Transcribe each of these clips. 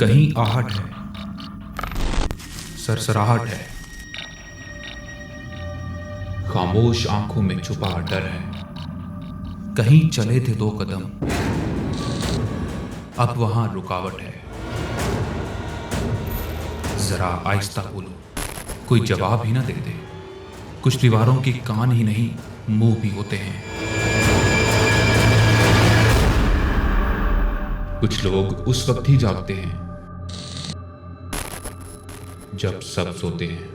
कहीं आहट है, सरसराहट है, खामोश आंखों में छुपा डर है। कहीं चले थे 2 कदम, अब वहां रुकावट है। जरा आहिस्ता बोलो, कोई जवाब ही ना दे दे। कुछ दीवारों के कान ही नहीं, मुंह भी होते हैं। कुछ लोग उस वक्त ही जागते हैं जब सब सोते हैं।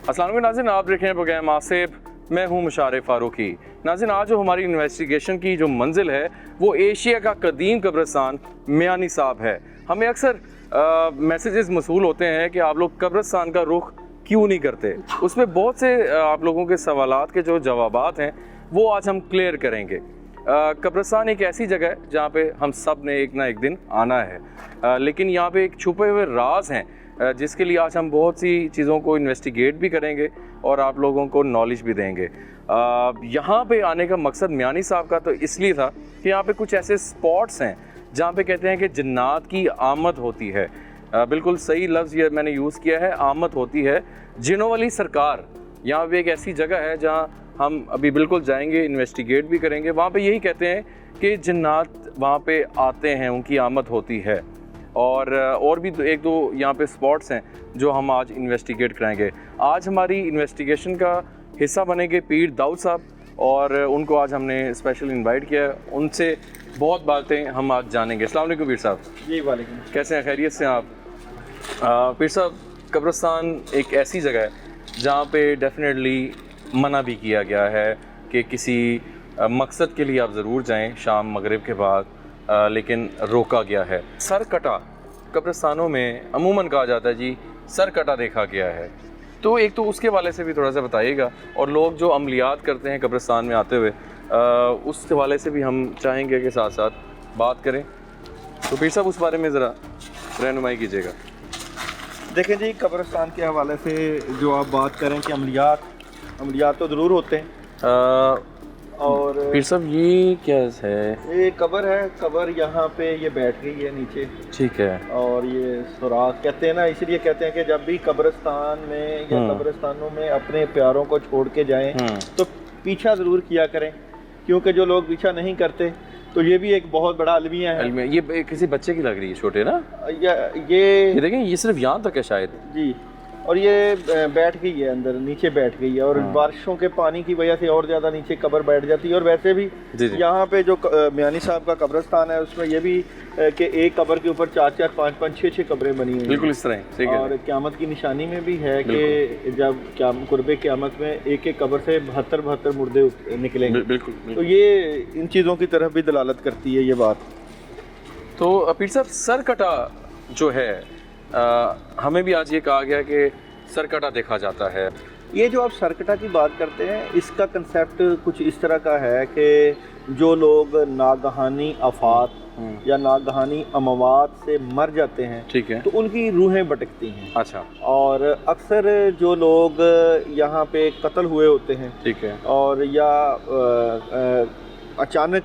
अस्सलाम वालेकुम नाज़रीन, आप देख रहे हैं प्रोग्राम आसिफ। मैं हूं मुशारिफ फारूकी। नाज़रीन, आज जो हमारी इन्वेस्टिगेशन की जो मंजिल है वो एशिया का कदीम कब्रिस्तान मियानी साहब है। हमें अक्सर मैसेजेस मसूल होते हैं कि आप लोग कब्रिस्तान का रुख क्यों नहीं करते। उसमें बहुत से आप लोगों के सवालात के जो जवाबात हैं वो आज हम क्लियर करेंगे। कब्रिस्तान एक ऐसी जगह है जहाँ पे हम सब ने एक ना एक दिन आना है, लेकिन यहाँ पे एक छुपे हुए राज हैं जिसके लिए आज हम बहुत सी चीज़ों को इन्वेस्टिगेट भी करेंगे और आप लोगों को नॉलेज भी देंगे। यहाँ पे आने का मकसद मियानी साहब का तो इसलिए था कि यहाँ पे कुछ ऐसे स्पॉट्स हैं जहाँ पे कहते हैं कि जन्नात की आमद होती है। बिल्कुल सही लफ्ज़ ये मैंने यूज़ किया है, आमद होती है। जिनों वाली सरकार यहाँ पे एक ऐसी जगह है जहाँ हम अभी बिल्कुल जाएंगे, इन्वेस्टिगेट भी करेंगे। वहाँ पे यही कहते हैं कि जन्नात वहाँ पे आते हैं, उनकी आमद होती है। और भी 1-2 यहाँ पे स्पॉट्स हैं जो हम आज इन्वेस्टिगेट कराएंगे। आज हमारी इन्वेस्टिगेशन का हिस्सा बनेंगे पीर दाऊद साहब, और उनको आज हमने स्पेशल इनवाइट किया है। उनसे बहुत बातें हम आज जानेंगे। अस्सलाम वालेकुम पीर साहब। जी वालेकुम। कैसे हैं, खैरियत से आप? पीर साहब, कब्रिस्तान एक ऐसी जगह है जहाँ पे डेफिनेटली मना भी किया गया है कि किसी मकसद के लिए आप ज़रूर जाएँ शाम मगरिब के बाद, लेकिन रोका गया है। सर कटा कब्रिस्तानों में अमूमन कहा जाता है जी, सर कटा देखा गया है। तो एक तो उसके वाले से भी थोड़ा सा बताइएगा, और लोग जो अमलियात करते हैं कब्रिस्तान में आते हुए, उस हवाले से भी हम चाहेंगे कि साथ साथ बात करें। तो पीर साहब, उस बारे में ज़रा रहनुमाई कीजिएगा। देखें जी, कब्रिस्तान के हवाले से जो आप बात करें कि अमलियात तो ज़रूर होते हैं। और पीर साहब, ये क्या है? ये कब्र है। कब्र यहाँ पे ये बैठ गई है नीचे, ठीक है। और ये सुराख कहते हैं ना, इसलिए कहते हैं कि जब भी कब्रिस्तान में या कब्रिस्तानों में अपने प्यारों को छोड़ के जाएं तो पीछा ज़रूर किया करें, क्योंकि जो लोग पीछा नहीं करते तो ये भी एक बहुत बड़ा अलमिया है। ये किसी बच्चे की लग रही है, छोटे ना? ये देखें, ये सिर्फ यहाँ तक है शायद जी। और ये बैठ गई है अंदर, नीचे बैठ गई है, और बारिशों के पानी की वजह से और ज़्यादा नीचे कब्र बैठ जाती है। और वैसे भी यहाँ पे जो मियानी साहब का कब्रिस्तान है उसमें ये भी कि एक कब्र के ऊपर 4-4, 5-5, 6-6 कब्रें बनी हुई हैं। बिल्कुल इस तरह। और क़यामत की निशानी में भी है कि जब कुर्बे क़यामत में एक कब्र से 72 मुर्दे निकलेंगे। बिल्कुल। तो ये इन चीज़ों की तरफ भी दलालत करती है ये बात। तो पीर साहब, सर कटा जो है, हमें भी आज ये कहा गया कि सरकटा देखा जाता है। ये जो आप सरकटा की बात करते हैं, इसका कंसेप्ट कुछ इस तरह का है कि जो लोग नागहानी आफात या नागहानी अमवात से मर जाते हैं, ठीक है, तो उनकी रूहें भटकती हैं। अच्छा। और अक्सर जो लोग यहाँ पे कत्ल हुए होते हैं, ठीक है, और या अचानक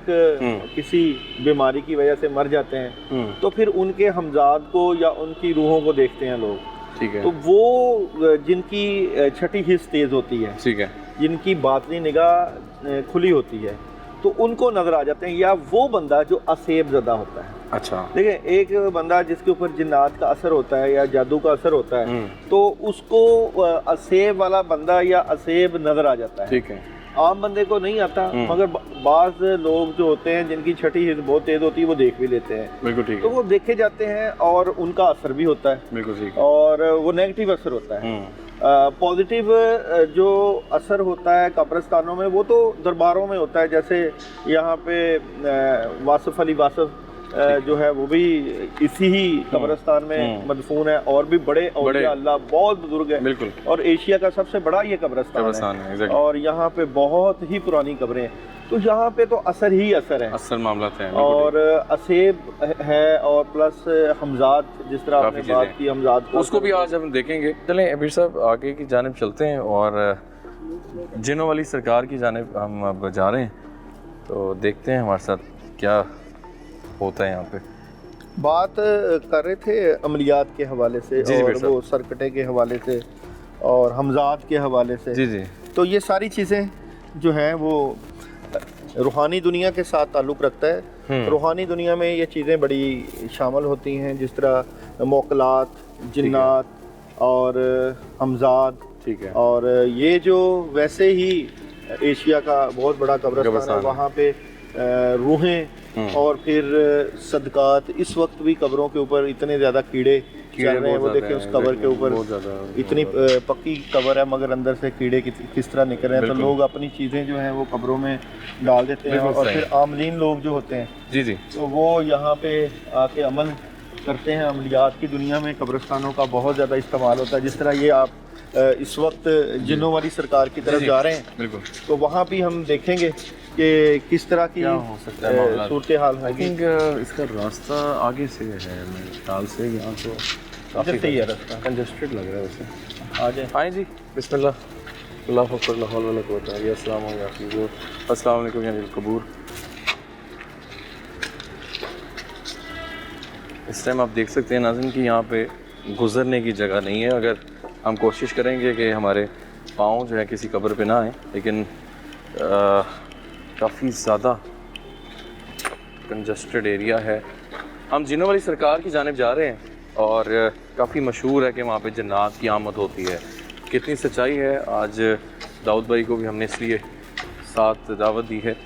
किसी बीमारी की वजह से मर जाते हैं, तो फिर उनके हमजाद को या उनकी रूहों को देखते हैं लोग, ठीक है। तो वो जिनकी छठी हिस्स तेज़ होती है, ठीक है, जिनकी बातनी निगाह खुली होती है, तो उनको नज़र आ जाते हैं, या वो बंदा जो असेब ज़दा होता है। अच्छा। देखिए, एक बंदा जिसके ऊपर जिन्नात का असर होता है या जादू का असर होता है, तो उसको असेब वाला बंदा या असेब नज़र आ जाता है, ठीक है। आम बंदे को नहीं आता, मगर बाज़ लोग जो होते हैं जिनकी छठी हिस्स बहुत तेज़ होती है वो देख भी लेते हैं। बिल्कुल ठीक है। तो वो देखे जाते हैं और उनका असर भी होता है। बिल्कुल ठीक है। और वो नेगेटिव असर होता है। पॉजिटिव जो असर होता है कब्रिस्तानों में वो तो दरबारों में होता है। जैसे यहाँ पे वासफ अली वासफ जो है वो भी इसी ही कब्रिस्तान में मदफून है, और भी बड़े औलिया अल्लाह बहुत बुजुर्ग है बिल्कुल, और एशिया का सबसे बड़ा ये कब्रिस्तान है। और यहाँ पे बहुत ही पुरानी कब्रें हैं, तो यहाँ पे तो असर ही असर है, असर मामला है। और असेब है और प्लस हमजाद, जिस तरह आपने बात की हमजाद उसको भी आज हम देखेंगे। चलें अमीर साहब आगे की जानिब चलते हैं और जिन्हों वाली सरकार की जानिब हम अब जा रहे हैं, तो देखते हैं हमारे साथ क्या होता है यहाँ पे। बात कर रहे थे अमलियात के हवाले से और वो सरकटे के हवाले से और हमजाद के हवाले से। जी जी। तो ये सारी चीज़ें जो हैं वो रूहानी दुनिया के साथ ताल्लुक़ रखता है। रूहानी दुनिया में ये चीज़ें बड़ी शामिल होती हैं, जिस तरह मोकलात, जिन्नात और हमजाद। ठीक है। और ये जो वैसे ही एशिया का बहुत बड़ा कब्रिस्तान है, वहाँ पे रूहें और फिर सदकात, इस वक्त भी कब्रों के ऊपर इतने ज़्यादा कीड़े चल रहे हैं। वो देखें उस कब्र के ऊपर इतनी पक्की कब्र है मगर अंदर से कीड़े किस तरह निकल रहे हैं। तो लोग अपनी चीज़ें जो हैं वो कब्रों में डाल देते हैं, और फिर आमलीन लोग जो होते हैं जी जी, तो वो यहाँ पे आके अमल करते हैं। अमलियात की दुनिया में कब्रिस्तानों का बहुत ज़्यादा इस्तेमाल होता है। जिस तरह ये आप इस वक्त जिन्हों वाली सरकार की तरफ जा रहे हैं, बिल्कुल, तो वहाँ भी हम देखेंगे कि किस तरह की सूरत हाल है। इसका रास्ता आगे से है मेरे ख्याल से, यहाँ तो काफ़ी सही है रास्ता, कंजस्टेड लग रहा है वैसे। आ जाए। आए जी, बिस्मिल्लाह, अल्लाह अकबर, ला हौला वला कुव्वता इल्ला बिल्लाह। अस्सलाम वालेकुम या कबूर। इस टाइम आप देख सकते हैं नाज़रीन कि यहाँ पे गुज़रने की जगह नहीं है। अगर हम कोशिश करेंगे कि हमारे पाँव जो है किसी कब्र पे ना आए, लेकिन काफ़ी ज़्यादा कंजस्टेड एरिया है। हम जिन्हों वाली सरकार की जानिब जा रहे हैं और काफ़ी मशहूर है कि वहाँ पे जन्नात की आमद होती है। कितनी सच्चाई है, आज दाऊद भाई को भी हमने इसलिए साथ दावत दी है।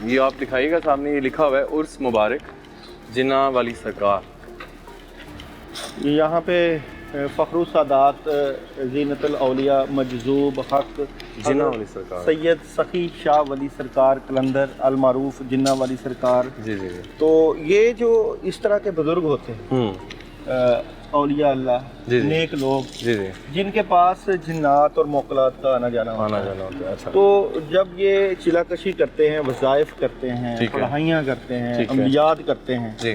ये आप दिखाइएगा, सामने ये लिखा हुआ है उर्स मुबारक जिन्ना वाली सरकार। यहाँ पे फ़खरुस सादात ज़ीनतुल औलिया मजज़ूब हक़ जिन्ना वाली सरकार, सैयद सखी शाह वली सरकार कलंदर अल मारूफ जिन्ना वाली सरकार। जी जी। तो ये जो इस तरह के बुज़ुर्ग होते हैं औलिया अल्लाह, नेक लोग, जी जी, जिनके पास जिन्नात और मोकलात का आना जाना होता है। अच्छा। तो जब ये चिलाकशी करते हैं, वज़ाइफ करते हैं, पढ़ाइयाँ करते हैं, अमलियात करते हैं जी,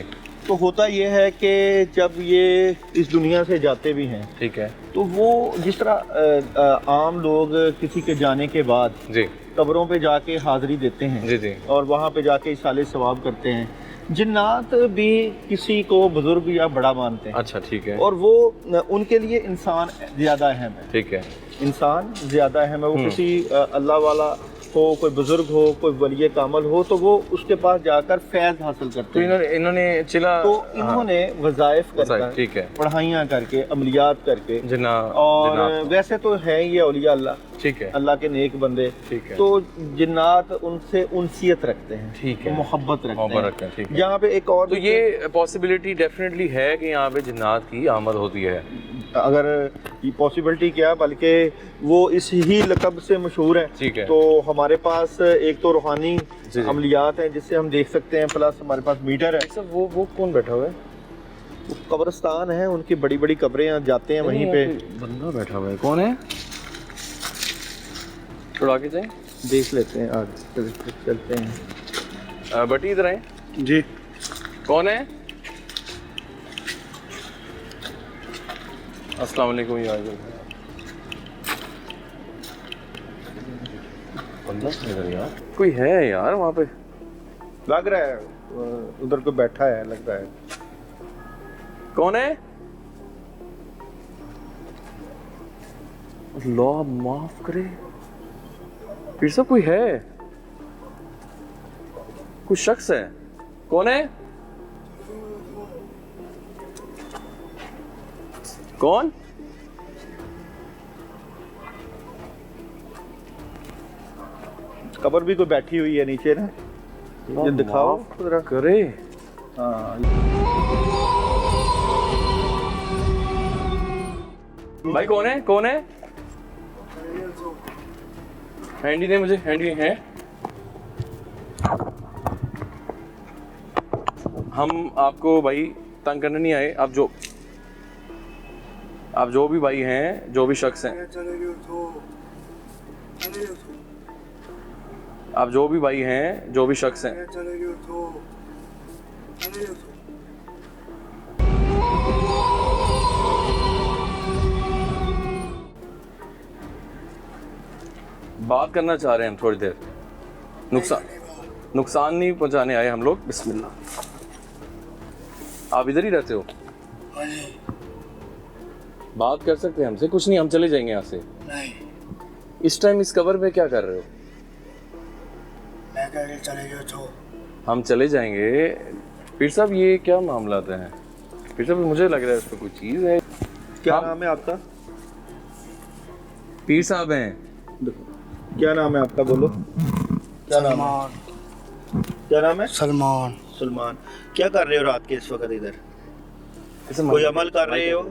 तो होता ये है कि जब ये इस दुनिया से जाते भी हैं, ठीक है, तो वो जिस तरह आम लोग किसी के जाने के बाद जी कब्रों पे जाके हाज़िरी देते हैं जी जी, और वहाँ पे जाके इसाले सवाब करते हैं, जिन्नात भी किसी को बुजुर्ग या बड़ा मानते हैं। अच्छा, ठीक है। और वो उनके लिए इंसान ज़्यादा अहम है। ठीक है, इंसान ज़्यादा अहम है। वो किसी अल्लाह वाला हो, कोई बुजुर्ग हो, कोई वली कामल हो, तो वो उसके पास जाकर फैज़ हासिल करते हैं। तो इन्होंने इन्होंने वज़ाइफ करके, ठीक है, पढ़ाइयाँ करके, अमलियात करके, और वैसे तो है ये औलिया अल्लाह, ठीक है, अल्लाह के नेक बंदे, ठीक है, तो जिन्नात उनसे उनसियत रखते हैं, ठीक है, मोहब्बत रखते हैं। यहाँ पे एक और, तो ये पॉसिबिलिटी डेफिनेटली है कि यहाँ पे जिन्नात की आमद होती है। अगर ये पॉसिबिलिटी क्या, बल्कि वो इस ही लक़ब से मशहूर है, ठीक है। तो हमारे पास एक तो रूहानी अमलियात हैं जिससे हम देख सकते हैं, प्लस हमारे पास मीटर है। वो कौन बैठा हुआ है? कब्रिस्तान है, उनकी बड़ी बड़ी कब्रें जाते हैं, वहीं पे बंदा बैठा हुआ है। कौन है? थोड़ा आगे जाएं, देख लेते हैं, आगे चलते हैं। बटी इधर आए जी। कौन है? अस्सलाम वालेकुम यार। बंदा यार, कोई है यार वहाँ पे, लग रहा है उधर कोई बैठा है, लग रहा है। कौन है? अल्लाह माफ करे, फिर से कोई है, कुछ शख्स है। कौन है? कौन? कब्र भी कोई बैठी हुई है नीचे ना, ये दिखाओ जरा करे। हाँ भाई, कौन है? कौन है? हैंडी दे मुझे, हैंडी है। हम आपको भाई तंग करने नहीं आए। आप जो भी भाई हैं, जो भी शख्स हैं, आप जो भी भाई हैं, जो भी शख्स हैं, बात करना चाह रहे हैं हम थोड़ी देर। नुकसान नहीं पहुंचाने आए हम लोग। बिस्मिल्लाह। आप इधर ही रहते हो? हाँ जी। बात कर सकते हैं हमसे? कुछ नहीं, हम चले जाएंगे यहाँ से। नहीं, इस टाइम इस कवर पे क्या कर रहे हो? मैं कह रही चले जाओ तो। हम चले जाएंगे। पीर साहब ये क्या मामला है? पीर साहब मुझे लग रहा है इस पर कोई चीज़ है। क्या नाम है आपका? पीर साहब हैं। क्या नाम है आपका? बोलो क्या नाम है? क्या नाम है? सलमान। सलमान। क्या कर रहे हो रात के इस वक्त इधर? इसे कोई अमल कर रहे हो?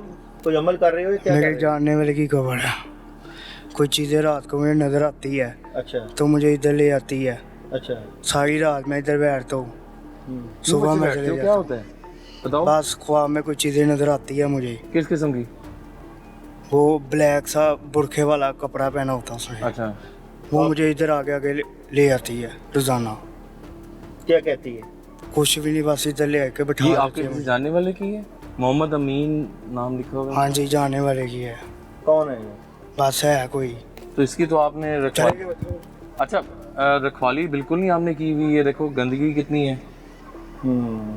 कोई अमल कर रहे हो या क्या कर मेरे रहे हो? जानने वाले की खबर है। कोई चीज़ें रात को मुझे नज़र आती है अच्छा तो मुझे इधर ले आती है। अच्छा। सारी रात मैं इधर बैठता हूँ, सुबह में चले क्या जाता हूँ। होता है बताओ? बस ख्वाब में कोई चीज़ें नज़र आती है मुझे। किस किस्म की? वो ब्लैक सा बुरखे वाला कपड़ा पहना होता है उसने, अच्छा। वो मुझे इधर आगे आगे ले आती है रोजाना। क्या कहती है? कुछ भी नहीं, बस इधर ले आके बैठा ये देती आपके है किसी मुझे। जानने वाले की है? मोहम्मद अमीन नाम लिखा होगा। हाँ जी, जाने वाले की है। कौन है ये? बस है कोई। तो इसकी तो आपने रखवाली, अच्छा रखवाली बिल्कुल नहीं आपने की हुई है। देखो गंदगी कितनी है,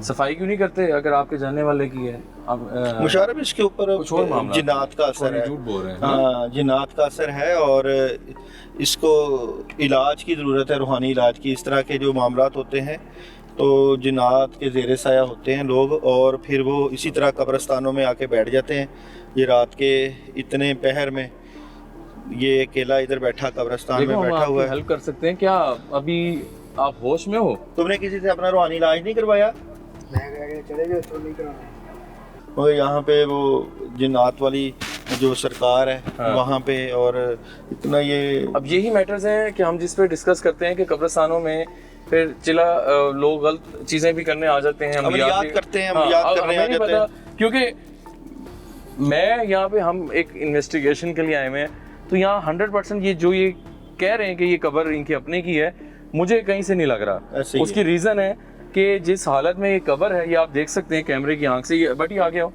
सफाई क्यों नहीं करते अगर आपके जानने वाले की है? आप मुशारफ इसके ऊपर कुछ और मामला जिन्नात का असर है। झूठ बोल रहे हैं। हाँ, जिन्नात का असर है और इसको इलाज की ज़रूरत है, रूहानी इलाज की। इस तरह के जो मामलात होते हैं तो जिन्नात के ज़ेरे साया होते हैं लोग, और फिर वो इसी तरह कब्रस्तानों में आके बैठ जाते हैं। ये रात के इतने पहर में ये अकेला इधर बैठा कब्रस्तान में बैठा हुआ है। हेल्प कर सकते हैं क्या? अभी आप होश में हो? तुमने किसी से अपना रूहानी इलाज नहीं करवाया? मैं कह रही चले जाओ तो नहीं कराना। मगर यहाँ पे वो जिन्नात वाली जो सरकार है हाँ। वहाँ पे, और इतना ये अब यही मैटर्स हैं कि हम जिस पे डिस्कस करते हैं कि कब्रिस्तानों में फिर चिला लोग गलत चीजें भी करने आ जाते हैं। अमलियात भी करते हैं, हाँ, अमलियात अब करने हमें आ नहीं जाते पता, क्योंकि मैं यहाँ पे हम एक इन्वेस्टिगेशन के लिए आए हुए हैं। तो यहाँ 100% ये जो ये कह रहे हैं कि ये कब्र इनकी अपने की है, मुझे कहीं से नहीं लग रहा। ऐसे ही उसकी रीज़न है कि जिस हालत में ये कब्र है, ये आप देख सकते हैं कैमरे की आंख से। ये बट ये आ गया हो,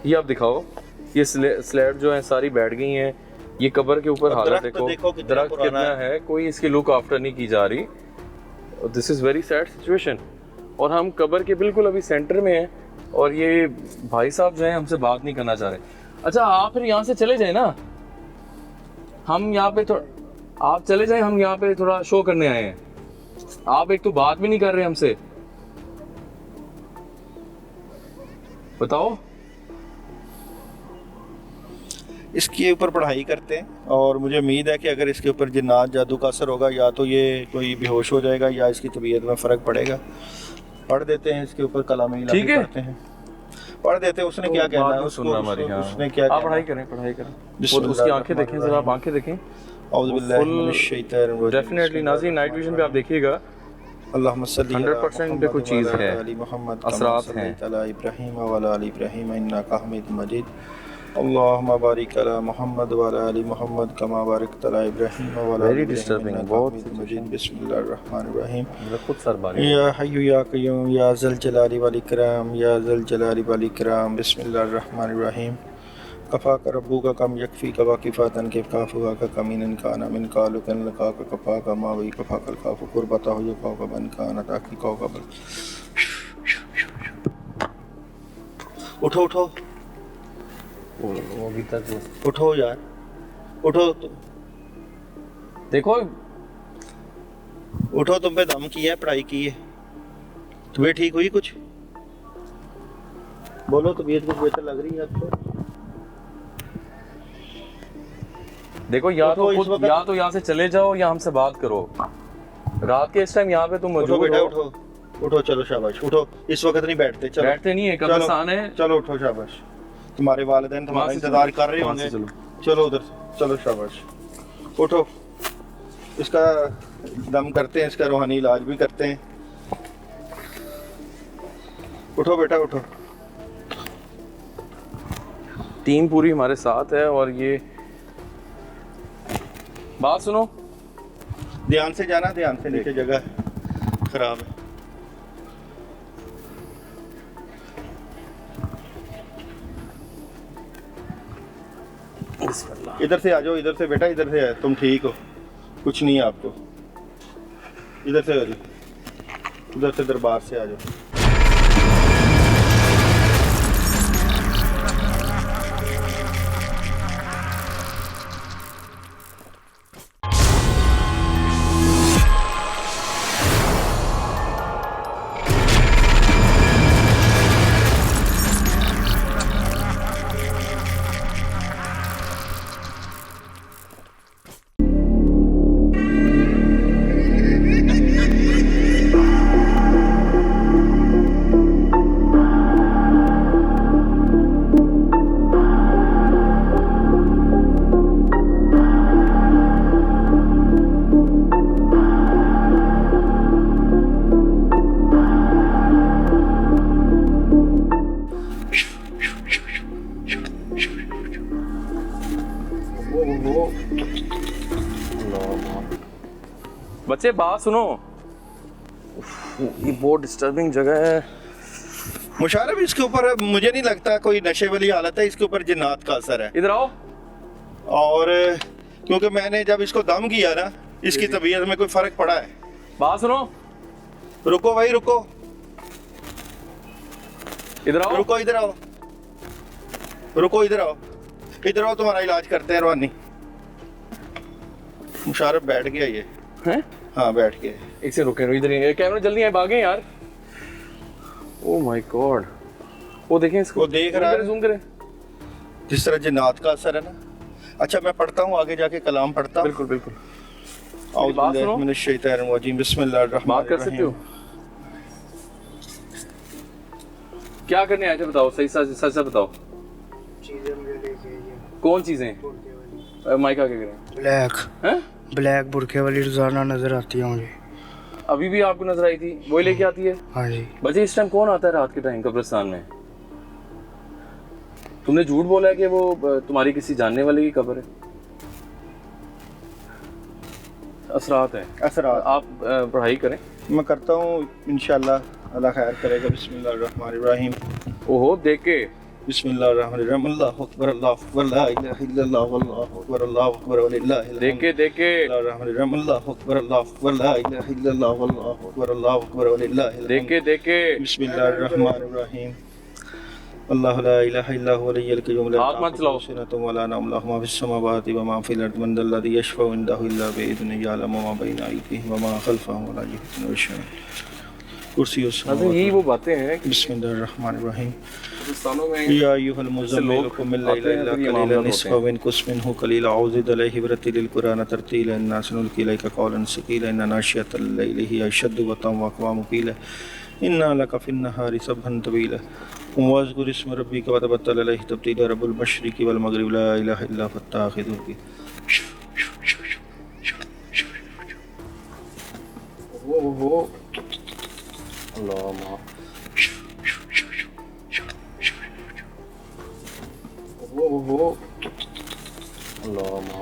ये आप दिखाओ, ये स्लेट जो है सारी बैठ गई हैं। ये कब्र के ऊपर और हालत दरख्त देखो कितना दरख्त पुराना कितना है, कोई इसकी लुक आफ्टर नहीं की जा रही। This is very sad situation. और हम कब्र के बिल्कुल अभी सेंटर में हैं और ये भाई साहब जो हैं हमसे बात नहीं करना चाह रहे। अच्छा आप फिर यहाँ से चले जाए ना, हम यहाँ पे आप चले जाए, हम यहाँ पे थोड़ा शो करने आए हैं। आप एक तो बात भी नहीं कर रहे हमसे, बताओ। इसके ऊपर पढ़ाई करते हैं और मुझे उम्मीद है कि अगर इसके ऊपर जिन्नात जादू का असर होगा, या तो ये कोई बेहोश हो जाएगा या इसकी तबीयत में फ़र्क पड़ेगा। पढ़ देते हैं इसके ऊपर कलाम इलाही ठीक है। पढ़ते हैं, पढ़ देते हैं। उसने क्या कहना है उसको, उसने क्या आप कहना पढ़ाई है। करें, पढ़ाई करें। वो उसकी आंखें देखें जरा, आप आंखें देखें। औज़ु बिल्लाहि मिनश शैतानिर रजीम। डेफिनेटली नाज़रीन, नाइट विजन पे आप देखिएगा अल्लाहुम्मा सल्ली अला 100% पे कोई चीज़ मुहम्मद है, व अला आलि मुहम्मद असरात कमा हैं। सल्लैता अला इब्राहीम व अला आलि इब्राहीम इन्नका हमीदुम मजीद। अल्लाहुम्मा बारिक अला मुहम्मद व अला आलि मुहम्मद कमा बारकता अला इब्राहीम व अला आलि Very इब्राहीम disturbing, इन्नका बहुत हमीदुम मजीद। बिस्मिल्लाहिर रहमानिर रहीम। मेरा खुद सर बारी। या हय्यु या क़य्यूम या ज़ल जलाली वल इकराम या ज़ल जलाली वल इकराम। बिस्मिल्लाहिर रहमानिर रहीम। कफ़ा का रब्बु का कम यकफ़ी का वाक़िफ़ातन के काफ़ुआ का कमीनन काना मिन कालुकन लका का कफ़ा का मावी कफ़ा कल काफ़ु कुर्बता हो यका का बन काना ताकि का बल। उठो उठो वो अभी तक उठो यार, उठो देखो, उठो। तुम पे दम किया है, पढ़ाई की है, तबीयत ठीक हुई कुछ? बोलो, तबीयत कुछ बेहतर लग रही है आपको? देखो या उठो, तो इस खुद वक्त- या तो यहाँ से चले जाओ या हमसे बात करो। रात के इस टाइम यहाँ पे तुम उठो मौजूद बेटा, हो। उठो उठो, चलो शाबाश, उठो। इस वक्त नहीं बैठते, चलो बैठते नहीं है, कब्रिस्तान है। चलो उठो, शाबाश। तुम्हारे वालिदैन तुम्हारा वहाँ से इंतजार कर रहे वहाँ से होंगे। चलो उधर चलो, शाबाश, उठो, इसका दम करते हैं, इसका रूहानी इलाज भी करते हैं। उठो बेटा उठो। टीम पूरी हमारे साथ है। और ये बात सुनो, ध्यान से जाना, ध्यान से, नीचे जगह खराब है। इधर से आ जाओ, इधर से बेटा, इधर से है, तुम ठीक हो, कुछ नहीं है आपको। इधर से आ जाओ, उधर से दरबार से आ जाओ। बच्चे बात सुनो, ये बहुत डिस्टर्बिंग जगह है। मुशारफ, इसके ऊपर मुझे नहीं लगता कोई नशे वाली हालत है, इसके ऊपर जिन्नात का असर है। इधर आओ। और क्योंकि मैंने जब इसको दम किया ना, इसकी तबीयत में कोई फर्क पड़ा है। बात सुनो, रुको भाई रुको, इधर आओ। रुको, इधर आओ, रुको, इधर आओ, इधर आओ, तुम्हारा इलाज करते हैं रूहानी। मुशारफ बैठ गया ये हैं? हाँ बैठ गया। एक से रुके, इधर ही कैमरा जल्दी आए, भागे यार। ओह माय गॉड, वो देखें इसको, वो देख रहा है। जूम करें। जिस तरह जिन्नात का असर है ना। अच्छा मैं पढ़ता हूँ, आगे जाके कलाम पढ़ता हूँ। बिल्कुल बिल्कुल। औज़ु बात सुनो। बिल्लाहि मिनश शैतानिर रजीम, बिस्मिल्लाहिर्रहमानिर्रहीम। बात कर सकते हो? क्या करने आए थे बताओ, सही सच सच बताओ। चीजें मुझे लेके आइए। कौन चीजें? बुरके वाली। माइक आगे करें। ब्लैक हैं? ब्लैक बुरके वाली रोजाना नजर आती है मुझे। अभी भी आपको नजर आई थी, वही लेके आती है? हाँ जी। बच्चे इस टाइम कौन आता है रात के टाइम कब्रिस्तान में? तुमने झूठ बोला है कि वो तुम्हारी किसी जानने वाले की कब्र है। असरात है। असरात। आप पढ़ाई करें। मैं करता हूँ इंशाल्लाह, अल्लाह खैर करेगा। बिस्मिल्लाहिर्रहमानिर्रहीम। ओहो देख के। बिस्मिल्लाहिर्रहमानिर्रहीम। अल्लाहु अकबर, अल्लाहु अकबर, ला इलाहा इल्लल्लाह, वल्लाहु अकबर, अल्लाहु अकबर, वलिल्लाहिल हम्द। देख के। बिस्मिल्लाहिर्रहमानिर्रहीम। अल्लाहु अकबर, अल्लाहु अकबर, ला इलाहा इल्लल्लाह, वल्लाहु अकबर, अल्लाहु अकबर, वलिल्लाहिल हम्द। देख के। बिस्मिल्लाहिर्रहमानिर्रहीम। अल्लाहु ला इलाहा इल्ला हुवल हय्युल क़य्यूम, ला हाथ मत चलाओ। सिनतुन वला नौम, लहु मा फिस समावाति व मा फिल अर्दि, मन दल्लज़ी यशफ़उ इंदहु इल्ला बिइज़्निही, यअलमु मा बैना अयदीहिम व मा ख़ल्फ़हुम व ला युहीतूना बिशैइन मिन कुर्सिय्यिही अभी यही वो बातें हैं कि बिस्मिल्लाहिर्रहमानिर्रहीम। कब्रिस्तानों में या अय्युहल मुज़म्मिल कुम मिन लैला इल्ला क़लीलन निस्फ़हु व इंक़ुस मिन्हु क़लीलन औ ज़िद अलैहि वरत्तिलिल क़ुरआन तर्तीला, इन्ना सनुल्क़ी अलैका क़ौलन सक़ीला, इन्ना नाशियतल लैलि हिय अशद्दु वतअन व अक़वामु क़ीला, इन्ना लका फ़िन्नहारि सबहन तवीला, वज़्कुर इस्म रब्बिका व तबत्तल अलैहि तब्तीला, रब्बुल मशरिक़ि वल मग़रिबि, ला इलाहा इल्ला फ़त्ताख़िज़हु बिही। ओहो अल्लाह मा ओहो अल्लाह मा।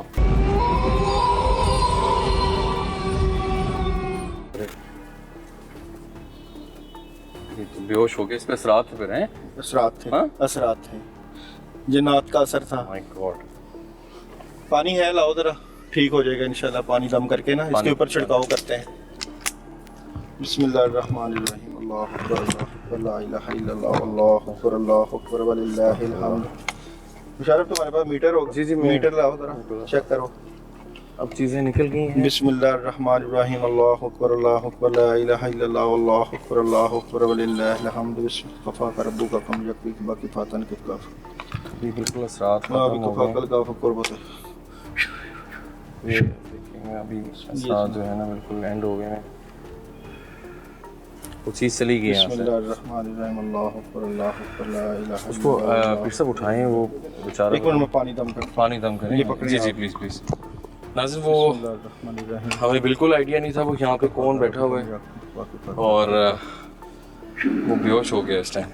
ये तो बेहोश हो गए, इस पे असरात फिर हैं। असरात थे। हाँ? असरात थे, जिन्नात का असर था। My God. पानी है, लाओ जरा, ठीक हो जाएगा इंशाल्लाह। पानी दम करके ना इसके ऊपर छिड़काव करते हैं। बिस्मिल्लाहिर्रहमानिर्रहीम। अल्लाहु अकबर, अल्लाहु अकबर, ला इलाहा इल्लल्लाह, अल्लाहु अकबर, अल्लाहु अकबर, वलिल्लाहिल हम्द। मुशारफ तुम्हारे पास मीटर होगा? जी, मीटर लाओ जरा, चेक करो। अब चीजें निकल गई हैं। बिस्मिल्लाहिर्रहमानिर्रहीम। अल्लाहु अकबर, अल्लाहु अकबर, ला इलाहा इल्लल्लाह, अल्लाहु अकबर, अल्लाहु अकबर, वलिल्लाहिल हम्द। बिस्मिल्लाह रब्बुका कम यकफीक बाकी फातन के खिलाफ। ये बिल्कुल असरात मां खत्म हो बिकफा गए। कल का फकर बता। ये देखेंगे अभी असरात जो है ना बिल्कुल एंड हो गए हैं। वो चीज़ चली गई यहाँ से। बिस्मिल्लाहिर्रहमानिर्रहीम, अल्लाहु अकबर, अल्लाहु अकबर, ला इलाहा उसको इल्लल्लाह। फिर सब उठाएं, वो बेचारा एक मिनट में पानी दम कर। पानी दम करें। ये पकड़िए जी जी आप। Please please. नाज़िर वो बिस्मिल्लाहिर्रहमानिर्रहीम। हमें बिल्कुल आइडिया नहीं था वो यहाँ पे कौन बैठा हुआ है और वो बेहोश हो गया इस टाइम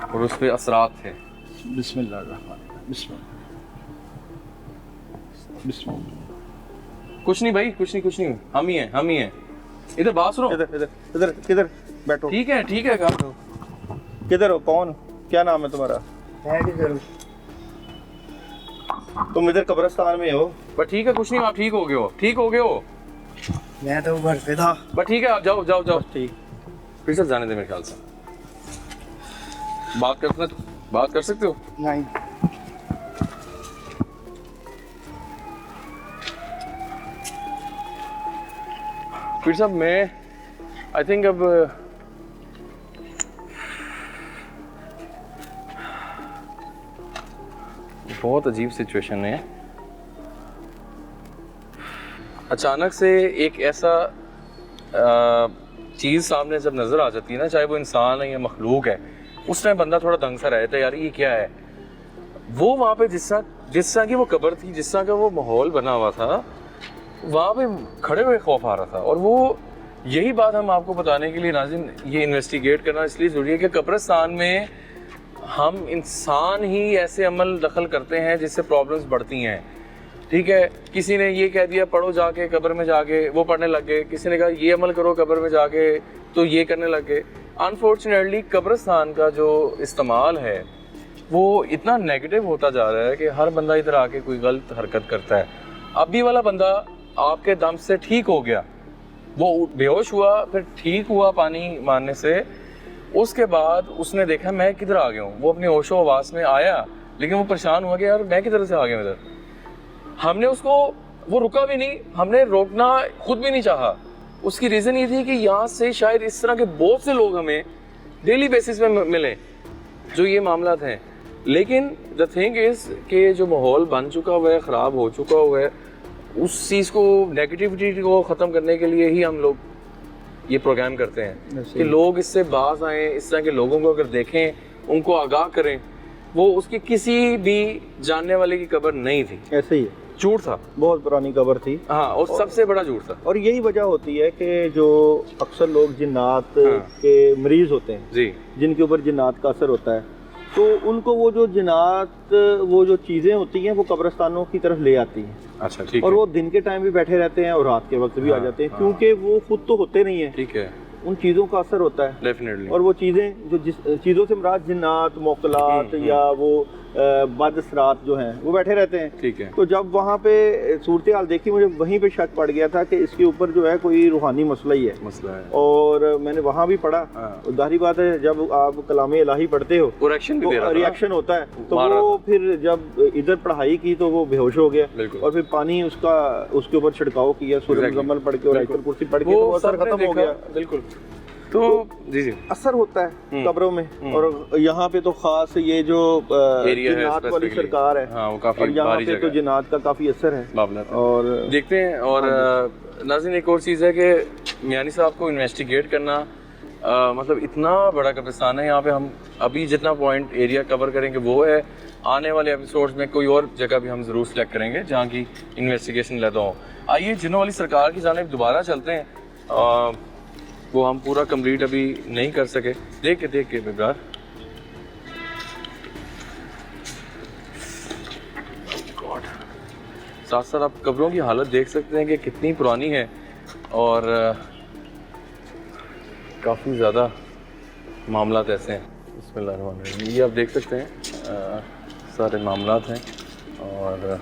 और उस पर असरात थे। बिस्मिल्लाहिर्रहमानिर्रहीम, बिस्मिल्लाह। कुछ नहीं भाई, कुछ नहीं, हम ही हैं। इधर बात सुनो। इधर इधर इधर किधर बैठो? ठीक है काम। किधर हो? कौन? क्या नाम है तुम्हारा? है कि जरूर तुम इधर कब्रिस्तान में हो? बट ठीक है, कुछ नहीं, आप ठीक हो गए हो। मैं तो घर पे था। बट ठीक है, आप जाओ। ठीक। फिर से जाने दे मेरे ख्याल से। बात कर सकते हो? नहीं, फिर साहब मैं आई थिंक अब बहुत अजीब सिचुएशन है। अचानक से एक ऐसा चीज़ सामने जब नज़र आ जाती है ना, चाहे वो इंसान है या मखलूक है, उस टाइम बंदा थोड़ा दंग सा रहता है, यार ये क्या है। वो वहाँ पे जिस तरह की वो कब्र थी, जिस तरह का वो माहौल बना हुआ था, वहाँ पे खड़े हुए खौफ आ रहा था। और वो यही बात हम आपको बताने के लिए नाज़रीन ये इन्वेस्टिगेट करना इसलिए ज़रूरी है कि कब्रिस्तान में हम इंसान ही ऐसे अमल दखल करते हैं जिससे प्रॉब्लम्स बढ़ती हैं। ठीक है, किसी ने ये कह दिया पढ़ो जाके कब्र में जाके, वो पढ़ने लग गए। किसी ने कहा ये अमल करो कब्र में जाके, तो ये करने लग गए। अनफॉर्चुनेटली कब्रिस्तान का जो इस्तेमाल है वो इतना नेगेटिव होता जा रहा है कि हर बंदा इधर आके कोई गलत हरकत करता है। अभी वाला बंदा आपके दम से ठीक हो गया, वो बेहोश हुआ, फिर ठीक हुआ पानी मारने से। उसके बाद उसने देखा मैं किधर आ गया हूँ, वो अपने होशो हवास में आया, लेकिन वो परेशान हुआ कि यार मैं किधर से आ गया इधर। हमने उसको, वो रुका भी नहीं, हमने रोकना खुद भी नहीं चाहा। उसकी रीज़न ये थी कि यहाँ से शायद इस तरह के बहुत से लोग हमें डेली बेसिस पे मिले जो ये मामला हैं। लेकिन द थिंग इज़ कि जो माहौल बन चुका हुआ है, ख़राब हो चुका हुआ है, उस चीज़ को, नेगेटिविटी को ख़त्म करने के लिए ही हम लोग ये प्रोग्राम करते हैं कि लोग इससे बाज आएँ। इस तरह के लोगों को अगर देखें, उनको आगाह करें। वो उसकी किसी भी जानने वाले की कब्र नहीं थी, ऐसे ही है, झूठ था, बहुत पुरानी कब्र थी। हाँ, और सबसे बड़ा झूठ था। और यही वजह होती है कि जो अक्सर लोग जिन्नात के मरीज होते हैं जी, जिनके ऊपर जिन्नात का असर होता है, तो उनको वो जो जिन्नात, वो जो चीज़ें होती हैं वो कब्रिस्तानों की तरफ ले आती हैं। अच्छा ठीक और है, वो दिन के टाइम भी बैठे रहते हैं और रात के वक्त भी आ जाते हैं, क्योंकि वो खुद तो होते नहीं हैं, ठीक है, उन चीज़ों का असर होता है। डेफिनेटली। और वो चीज़ें जो जिस चीज़ों से मुराद जिन्नात, मोकलात या वो बदअसरात जो हैं वो बैठे रहते हैं। ठीक है, तो जब वहाँ पे सूरत हाल देखी, मुझे वहीं पे शक पड़ गया था कि इसके ऊपर जो है कोई रूहानी मसला ही है। मसला है। और मैंने वहाँ भी पढ़ा। हाँ। जाहिर बात है, जब आप कलाम इलाही पढ़ते हो वो रिएक्शन भी तो दे रहा था। रिएक्शन होता है, तो मारा वो फिर जब इधर पढ़ाई की तो वो बेहोश हो गया। बिल्कुल। और फिर पानी उसके ऊपर छिड़काव किया, सूरह Exactly. मुज़म्मल पढ़ के और आयतुल कुर्सी पढ़ के, तो वो असर सबने खत्म हो देखा, गया। बिल्कुल। तो जी जी, असर होता है कब्रों में। और यहाँ पे तो खास ये जो एरिया है जिन्नात वाली specifically, सरकार है, हाँ, वो काफी और यहाँ भारी पे जगह तो है। जिन्नात का काफी असर है। मामला था। और देखते हैं। और नाज़रीन एक और चीज़ है कि मियानी साहब को इन्वेस्टिगेट करना, मतलब इतना बड़ा कब्रिस्तान है यहाँ पे। हम अभी जितना पॉइंट एरिया कवर करेंगे वो है, आने वाले एपिसोड्स में कोई और जगह भी हम ज़रूर सेलेक्ट करेंगे जहाँ की इन्वेस्टिगेशन लेता हो। आइए जिन्हों वाली सरकार की जानिब दोबारा चलते हैं। वो हम पूरा कंप्लीट अभी नहीं कर सके, देख के बेकार। साथ साथ आप कब्रों की हालत देख सकते हैं कि कितनी पुरानी है और काफ़ी ज़्यादा मामलात ऐसे हैं। बिस्मिल्लाहिर्रहमानिर्रहीम, ये आप देख सकते हैं सारे मामलात हैं। और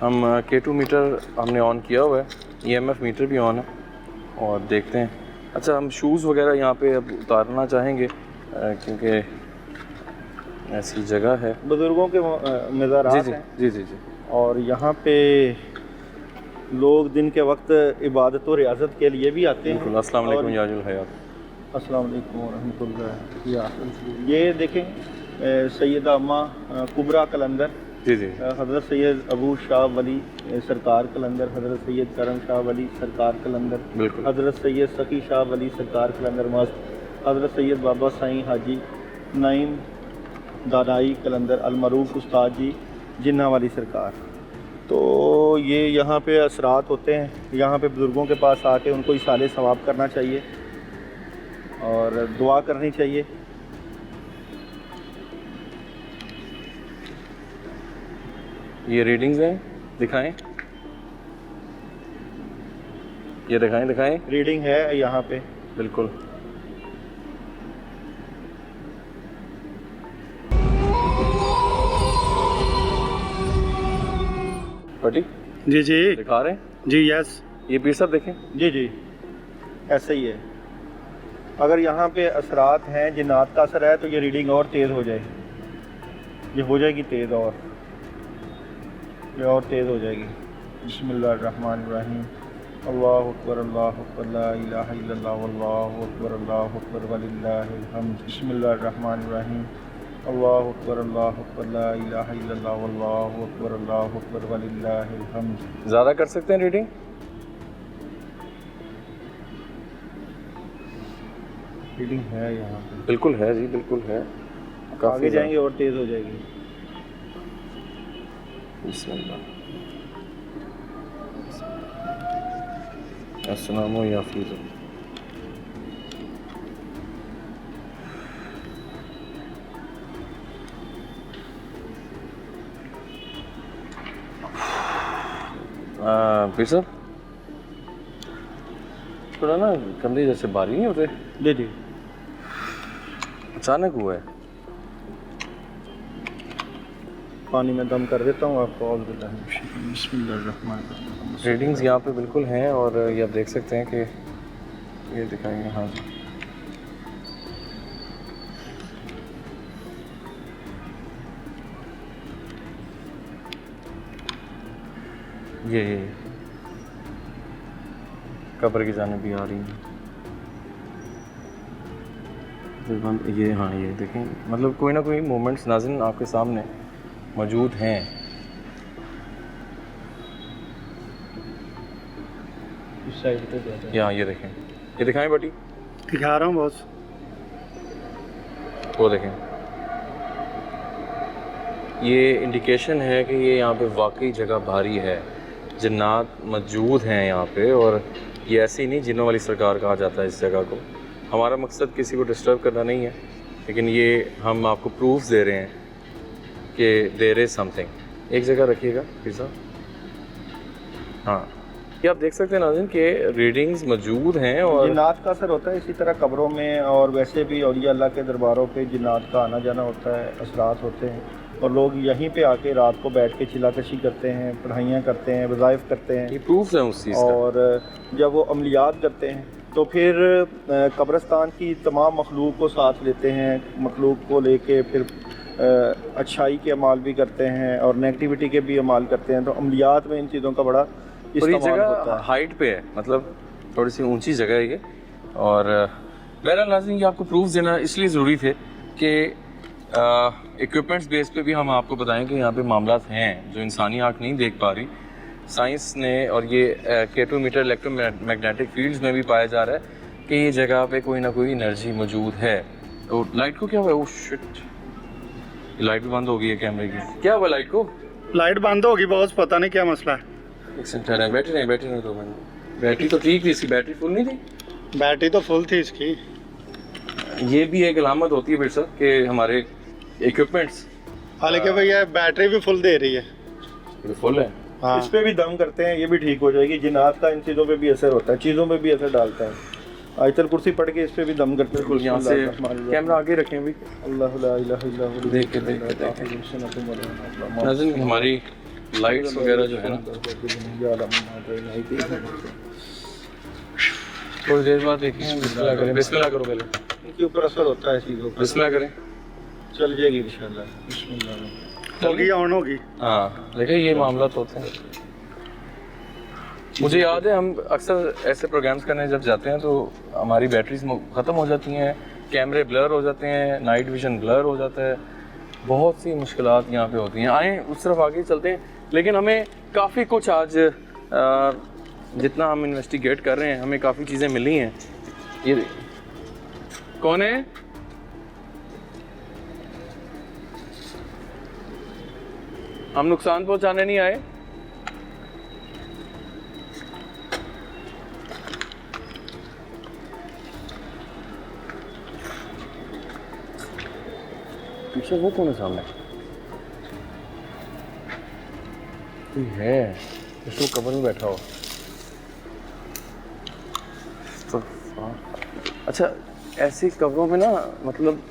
हम K2 मीटर हमने ऑन किया हुआ है, EMF मीटर भी ऑन है। और देखते हैं। अच्छा, हम शूज़ वगैरह यहाँ पे अब उतारना चाहेंगे क्योंकि ऐसी जगह है। बुजुर्गों के मज़ारात हैं। जी जी जी। और यहाँ पे लोग दिन के वक्त इबादत और रियाजत के लिए भी आते हैं। अस्सलाम वालेकुम याजुल हयात। अस्सलाम वालेकुम रहमतुल्लाह। ये देखें सैयदा अम्मा कुबरा कलंदर जी जी। हज़रत सैयद अबू शाह वली सरकार कलंदर, हज़रत सैयद करम शाह वली सरकार कलंदर, बिल्कुल। हज़रत सैयद सखी शाह वली सरकार कलंदर मस्त, हज़रत सैयद बाबा साईं हाजी नईम दादाई कलंदर अलमरूफ उस्ताद जी जिन्ना वाली सरकार। तो ये यहाँ पे असरात होते हैं, यहाँ पे बुज़ुर्गों के पास आके उनको इसाले सवाब करना चाहिए और दुआ करनी चाहिए। ये रीडिंग्स हैं, दिखाएं, ये दिखाएं। रीडिंग है यहाँ पे बिल्कुल। पटी जी जी दिखा रहे हैं, जी यस ये पीर साहब देखें। जी जी ऐसे ही है। अगर यहाँ पे असरात हैं, जिन्नात का असर है, तो ये रीडिंग और तेज़ हो जाएगी, ये हो जाएगी तेज़ और तेज़ हो जाएगी। बिस्मिल्लाहिर्रहमानिर्रहीम। अल्लाहु अकबर ला इलाहा इल्लल्लाह वल्लाहु अकबर वलिल्लाहिल हम्द। बिस्मिल्लाहिर्रहमानिर्रहीम। अल्लाहु अकबर ला इलाहा इल्लल्लाह वल्लाहु अकबर वलिल्लाहिल हम्द। ज़्यादा कर सकते हैं रीडिंग? रीडिंग है यहाँ पे, बिल्कुल है जी, बिल्कुल है। आगे जाएंगे और तेज़ हो जाएगी। बिस्मिल्लाह। अस्सलामु या फीज़। पीर साहब थोड़ा ना कंधे जैसे भारी नहीं होते? जी जी अचानक हुआ है। पानी में दम कर देता हूँ आपको। रीडिंग्स यहाँ पे बिल्कुल हैं और ये आप देख सकते हैं कि ये दिखाएंगे। हाँ जी, ये कब्र की जानिब भी आ रही है। ये हाँ, ये देखें, मतलब कोई ना कोई मोमेंट्स नाज़रीन आपके सामने मौजूद हैं। इस साइड पे जाते हैं। यहाँ ये देखें, ये दिखाएं बेटी, दिखा रहा हूँ बॉस। वो देखें, ये इंडिकेशन है कि ये यहाँ पे वाकई जगह भारी है, जिन्नात मौजूद हैं यहाँ पे। और ये ऐसी नहीं जिन्नों वाली सरकार कहा जाता है इस जगह को। हमारा मकसद किसी को डिस्टर्ब करना नहीं है, लेकिन ये हम आपको प्रूफ दे रहे हैं कि देयर इज़ समथिंग। एक जगह रखिएगा फिर साहब। हाँ, ये आप देख सकते हैं नाज़रीन कि रीडिंग्स मौजूद हैं और जिन्नात का असर होता है। इसी तरह कब्रों में और वैसे भी औलिया अल्लाह के दरबारों पे जिन्नात का आना जाना होता है, असरात होते हैं। और लोग यहीं पे आके रात को बैठ के चिल्लाकशी करते हैं, पढ़ाइयाँ करते हैं, वज़ाइफ करते हैं। ये प्रूफ है उस चीज़ का। और जब वो अमलियात करते हैं तो फिर कब्रिस्तान की तमाम मखलूक को साथ लेते हैं, मखलूक को लेके फिर अच्छाई के अमाल भी करते हैं और नेगेटिविटी के भी अमाल करते हैं। तो अमलियात में इन चीज़ों का बड़ा और ये इस्तेमाल होता जगह है। हाइट पे है, मतलब थोड़ी सी ऊंची जगह है ये। और बहरहाल नाज़रीन, ये आपको प्रूफ देना इसलिए ज़रूरी थे कि इक्विपमेंट्स बेस पे भी हम आपको बताएं कि यहाँ पे मामलात हैं जो इंसानी आँख नहीं देख पा रही। साइंस ने, और ये K2 मीटर इलेक्ट्रोमैग्नेटिक फील्ड्स में भी पाया जा रहा है कि ये जगह पे कोई ना कोई एनर्जी मौजूद है। तो लाइट को क्या हुआ? ओह शिट, लाइट भी बंद हो गई है कैमरे की। क्या हुआ लाइट को? लाइट बंद होगी बॉस, पता नहीं क्या मसला है। एक सेकंड ठहरें, बैटरी नहीं 2 मिनट। बैटरी तो ठीक थी, इसकी बैटरी फुल नहीं थी। बैटरी तो फुल थी इसकी। ये भी एक अलामत होती है फिर सर कि हमारे इक्विपमेंट्स, हालांकि भैया बैटरी भी फुल दे रही है। ये फुल है। हाँ इस पे भी दम करते हैं, ये भी ठीक हो जाएगी। जिन्नात का इन चीज़ों पे भी असर होता है, चीज़ों पे भी असर डालता है। आयतल कुर्सी पढ़ के इस पे भी दम करते हैं। बिल्कुल, यहाँ से कैमरा आगे रखें अभी। अल्लाह ला इलाहा इल्ला हु देख के नाज़रीन, हमारी लाइट्स वगैरह जो है ना, थोड़ी देर बाद देखें। बिस्मिल्लाह करें, बिस्मिल्लाह करो पहले। इनके ऊपर असर होता है चीज़ों का। बिस्मिल्लाह करें। चल जाएगी इंशाल्लाह। बिस्मिल्लाह। होगी, ऑन होगी। हाँ, देखिए ये मामला तो होते हैं। मुझे याद है हम अक्सर ऐसे प्रोग्राम्स करने जब जाते हैं तो हमारी बैटरीज ख़त्म हो जाती हैं, कैमरे ब्लर हो जाते हैं, नाइट विजन ब्लर हो जाता है। बहुत सी मुश्किलात यहाँ पे होती हैं। आए उस तरफ आगे चलते हैं, लेकिन हमें काफ़ी कुछ आज जितना हम इन्वेस्टिगेट कर रहे हैं हमें काफ़ी चीज़ें मिली हैं। ये कौन है? हम नुकसान पहुंचाने नहीं आए। पीछे वो कौन है सामने? कोई है इसको कवर में बैठा हो तो। अच्छा, ऐसी कवरों में ना मतलब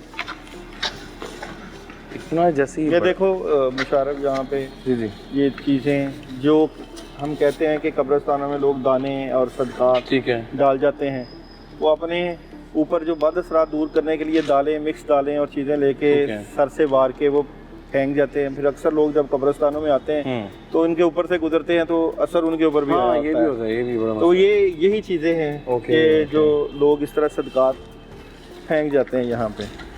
इतना जैसे ये देखो मुशारफ, यहाँ पे जी जी ये चीज़ें जो हम कहते हैं कि कब्रिस्तानों में लोग दाने और सदक़ात ठीक है डाल जाते हैं, वो अपने ऊपर जो बद असरात दूर करने के लिए दालें, मिक्स दालें और चीज़ें लेके Okay. सर से वार के वो फेंक जाते हैं। फिर अक्सर लोग जब कब्रिस्तानों में आते हैं तो उनके ऊपर से गुजरते हैं तो असर उनके ऊपर भी हाँ, आता ये भी होता है, ये भी बड़ा तो ये यही चीज़ें हैं Okay, कि okay. जो लोग इस तरह सदक़ात फेंक जाते हैं यहाँ पे।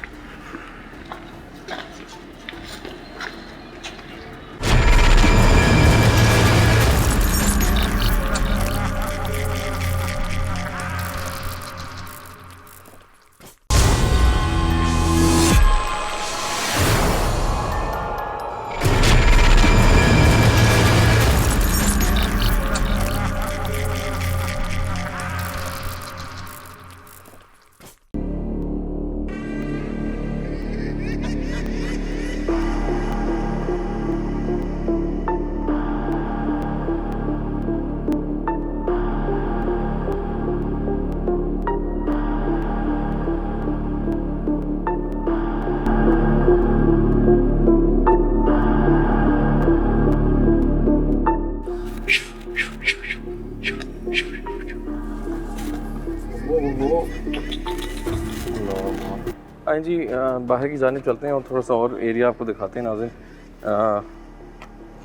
हाँ जी, बाहर की जानिब चलते हैं और थोड़ा सा और एरिया आपको दिखाते हैं नाज़रीन।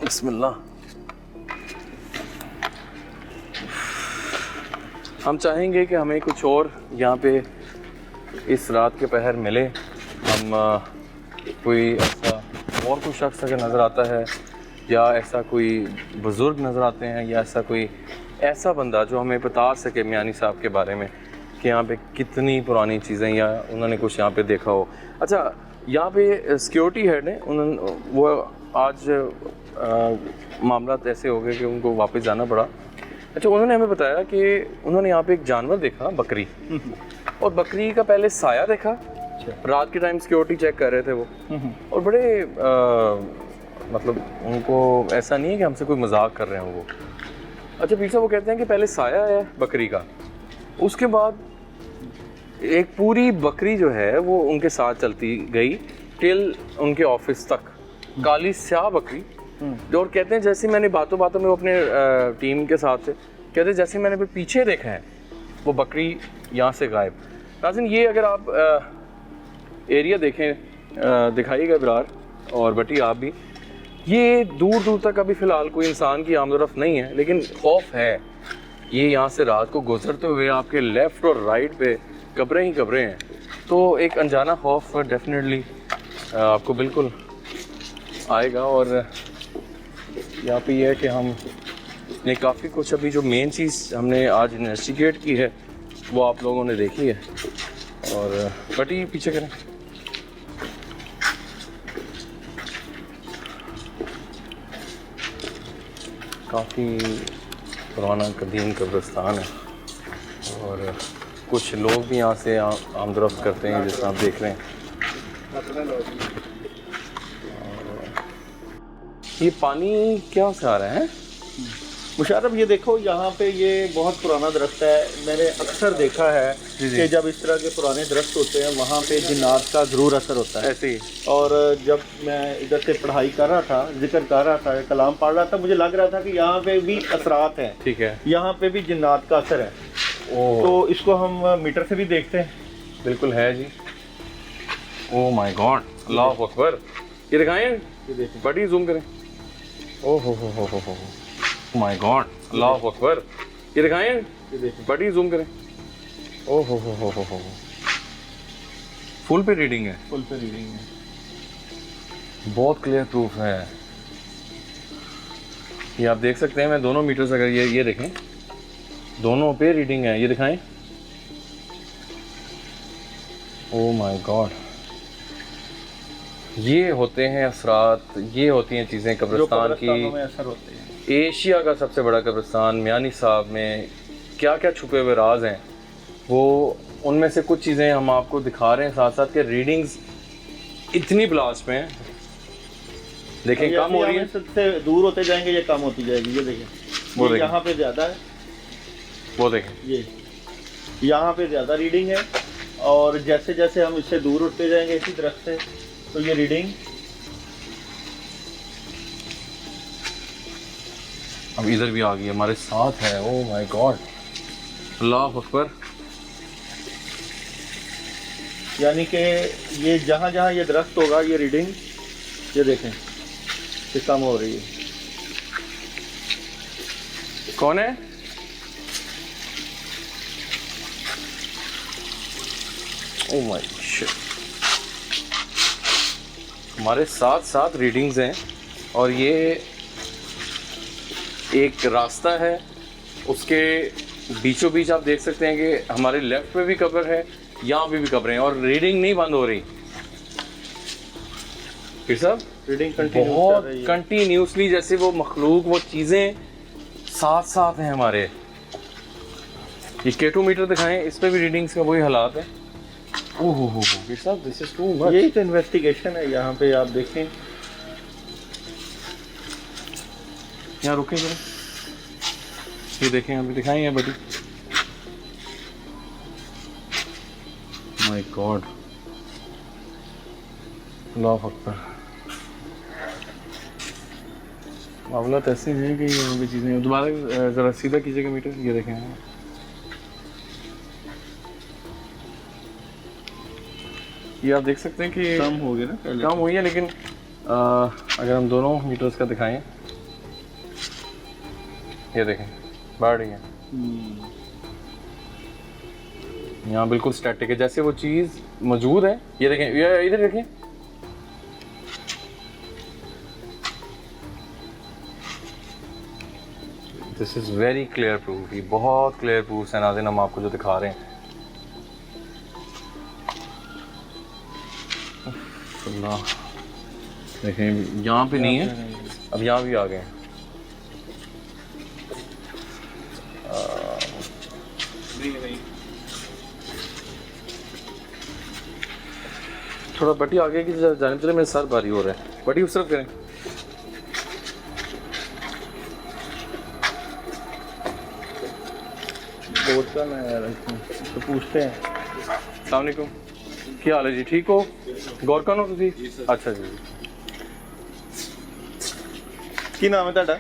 बिस्मिल्लाह। हम चाहेंगे कि हमें कुछ और यहाँ पे इस रात के पहर मिले। हम कोई ऐसा और कोई शख्स अगर नज़र आता है या ऐसा कोई बुज़ुर्ग नज़र आते हैं या ऐसा कोई ऐसा बंदा जो हमें बता सके मियानी साहब के बारे में कि यहाँ पे कितनी पुरानी चीज़ें या उन्होंने कुछ यहाँ पे देखा हो। अच्छा, यहाँ पे सिक्योरिटी हेड ने उन्होंने वो आज मामला ऐसे हो गए कि उनको वापस जाना पड़ा। अच्छा, उन्होंने हमें बताया कि उन्होंने यहाँ पे एक जानवर देखा, बकरी, और बकरी का पहले साया देखा। रात के टाइम सिक्योरिटी चेक कर रहे थे वो, और बड़े मतलब उनको ऐसा नहीं है कि हमसे कोई मजाक कर रहे हैं वो। अच्छा, पीछे वो कहते हैं कि पहले साया है बकरी का, उसके बाद एक पूरी बकरी जो है वो उनके साथ चलती गई टिल उनके ऑफिस तक, काली स्याह बकरी। जो और कहते हैं जैसे मैंने बातों बातों में वो अपने टीम के साथ थे, कहते हैं जैसे मैंने पीछे देखा है वो बकरी यहाँ से गायब। नाज़रीन, ये अगर आप एरिया देखें, दिखाइएगा बिरार और बटी आप भी, ये दूर दूर तक अभी फ़िलहाल कोई इंसान की आमदोरफ्त नहीं है, लेकिन खौफ है। ये यहाँ से रात को गुजरते हुए आपके लेफ़्ट और राइट पे कब्रें ही कब्रें हैं, तो एक अनजाना खौफ डेफिनेटली आपको बिल्कुल आएगा। और यहाँ पे ये है कि हमने काफ़ी कुछ अभी जो मेन चीज़ हमने आज इन्वेस्टिगेट की है वो आप लोगों ने देखी है। और बटी पीछे करें। काफ़ी पुराना कदीम कब्रिस्तान है और कुछ लोग भी यहाँ से आमदरफ्त करते हैं, जैसे आप देख रहे हैं। ये पानी क्या से आ रहा है? मुशारफ, ये देखो यहाँ पे ये बहुत पुराना दरख्त है। मैंने अक्सर देखा है कि जब इस तरह के पुराने दरख्त होते हैं वहाँ पे जिन्नात का ज़रूर असर होता है। ऐसे ही। और जब मैं इधर से पढ़ाई कर रहा था, जिक्र कर रहा था, कलाम पढ़ रहा था, मुझे लग रहा था कि यहाँ पे भी असरात हैं। ठीक है, यहाँ पे भी जिन्नात का असर है। तो इसको हम मीटर से भी देखते हैं। बिल्कुल है जी। ओह माय गॉड, अल्लाह अकबर। ये दिखाएं, बड़ी जूम करें। ओह हो माय गॉड, अल्लाह अकबर। ये दिखाएं, बड़ी जूम करें। ओह हो फुल पे रीडिंग है। फुल पे रीडिंग है। बहुत क्लियर प्रूफ है। ये आप देख सकते हैं, मैं दोनों मीटर्स अगर ये देखें, दोनों पे रीडिंग है, ये दिखाएं। ओह माय गॉड, ये होते हैं असरात, ये होती हैं चीज़ें कब्रिस्तान की। में असर होते हैं। एशिया का सबसे बड़ा कब्रिस्तान मियानी साहब में क्या क्या छुपे हुए राज हैं, वो उनमें से कुछ चीज़ें हम आपको दिखा रहे हैं, साथ साथ के रीडिंग्स इतनी ब्लास्ट में हैं। देखें कम हो रही है, सबसे दूर होते जाएंगे ये कम होती जाएगी। ये देखें, वो देखें, यहाँ पे ज़्यादा है, वो देखें, ये यहाँ पे ज़्यादा रीडिंग है, और जैसे जैसे हम इससे दूर उठते जाएंगे इसी दरख्त से, तो ये रीडिंग अब इधर भी आ गई, हमारे साथ है। ओह माय गॉड, अल्लाह अकबर। यानी कि ये जहाँ जहाँ ये दरख्त होगा ये रीडिंग, ये देखें, ये कम हो रही है। कौन है? ओह माय शिट, हमारे साथ साथ रीडिंग्स हैं, और ये एक रास्ता है, उसके बीचों बीच आप देख सकते हैं कि हमारे लेफ्ट पे भी कब्र है, यहाँ पे भी कब्र हैं, और रीडिंग नहीं बंद हो रही। फिर साहब रीडिंग बहुत कंटिन्यूसली, जैसे वो मखलूक, वो चीज़ें साथ साथ हैं हमारे। ये K2 मीटर दिखाएं, इस पे भी रीडिंग्स का वही हालात है। ओह हो फिर साहब, दिस इज टू मच। यही तो इन्वेस्टिगेशन है। यहाँ पे आप देखें, यहाँ रुकें जरा, ये देखें, अभी दिखाएं ये बड़ी। माय गॉड, अल्लाह अकबर। मामला तो ऐसे है कि यहाँ पे चीज़ें, दोबारा ज़रा सीधा कीजिएगा मीटर, ये देखें। ये आप देख सकते हैं कि कम हो गया ना, पहले कम हुई है, लेकिन अगर हम दोनों मीटर्स का दिखाएं, ये देखें बढ़ रही है। यहाँ बिल्कुल स्टैटिक है, जैसे वो चीज़ मौजूद है। ये देखें, ये इधर देखें, this is very clear proof. ये बहुत क्लियर प्रूफ है नाज़रीन, हम आपको जो दिखा रहे हैं। अल्लाह, देखें यहाँ पे नहीं है, अब यहाँ भी आ गए। थोड़ा बटी आगे की जाने चले, मेरे सर भारी हो रहा है। बटी उस तरफ करें। बोर्ड का ना यार, तो पूछते हैं। अस्सलाम वालेकुम, क्या हाल है जी, ठीक हो? गौरकन हो तुसी? अच्छा जी, की नाम है ਤੁਹਾਡਾ?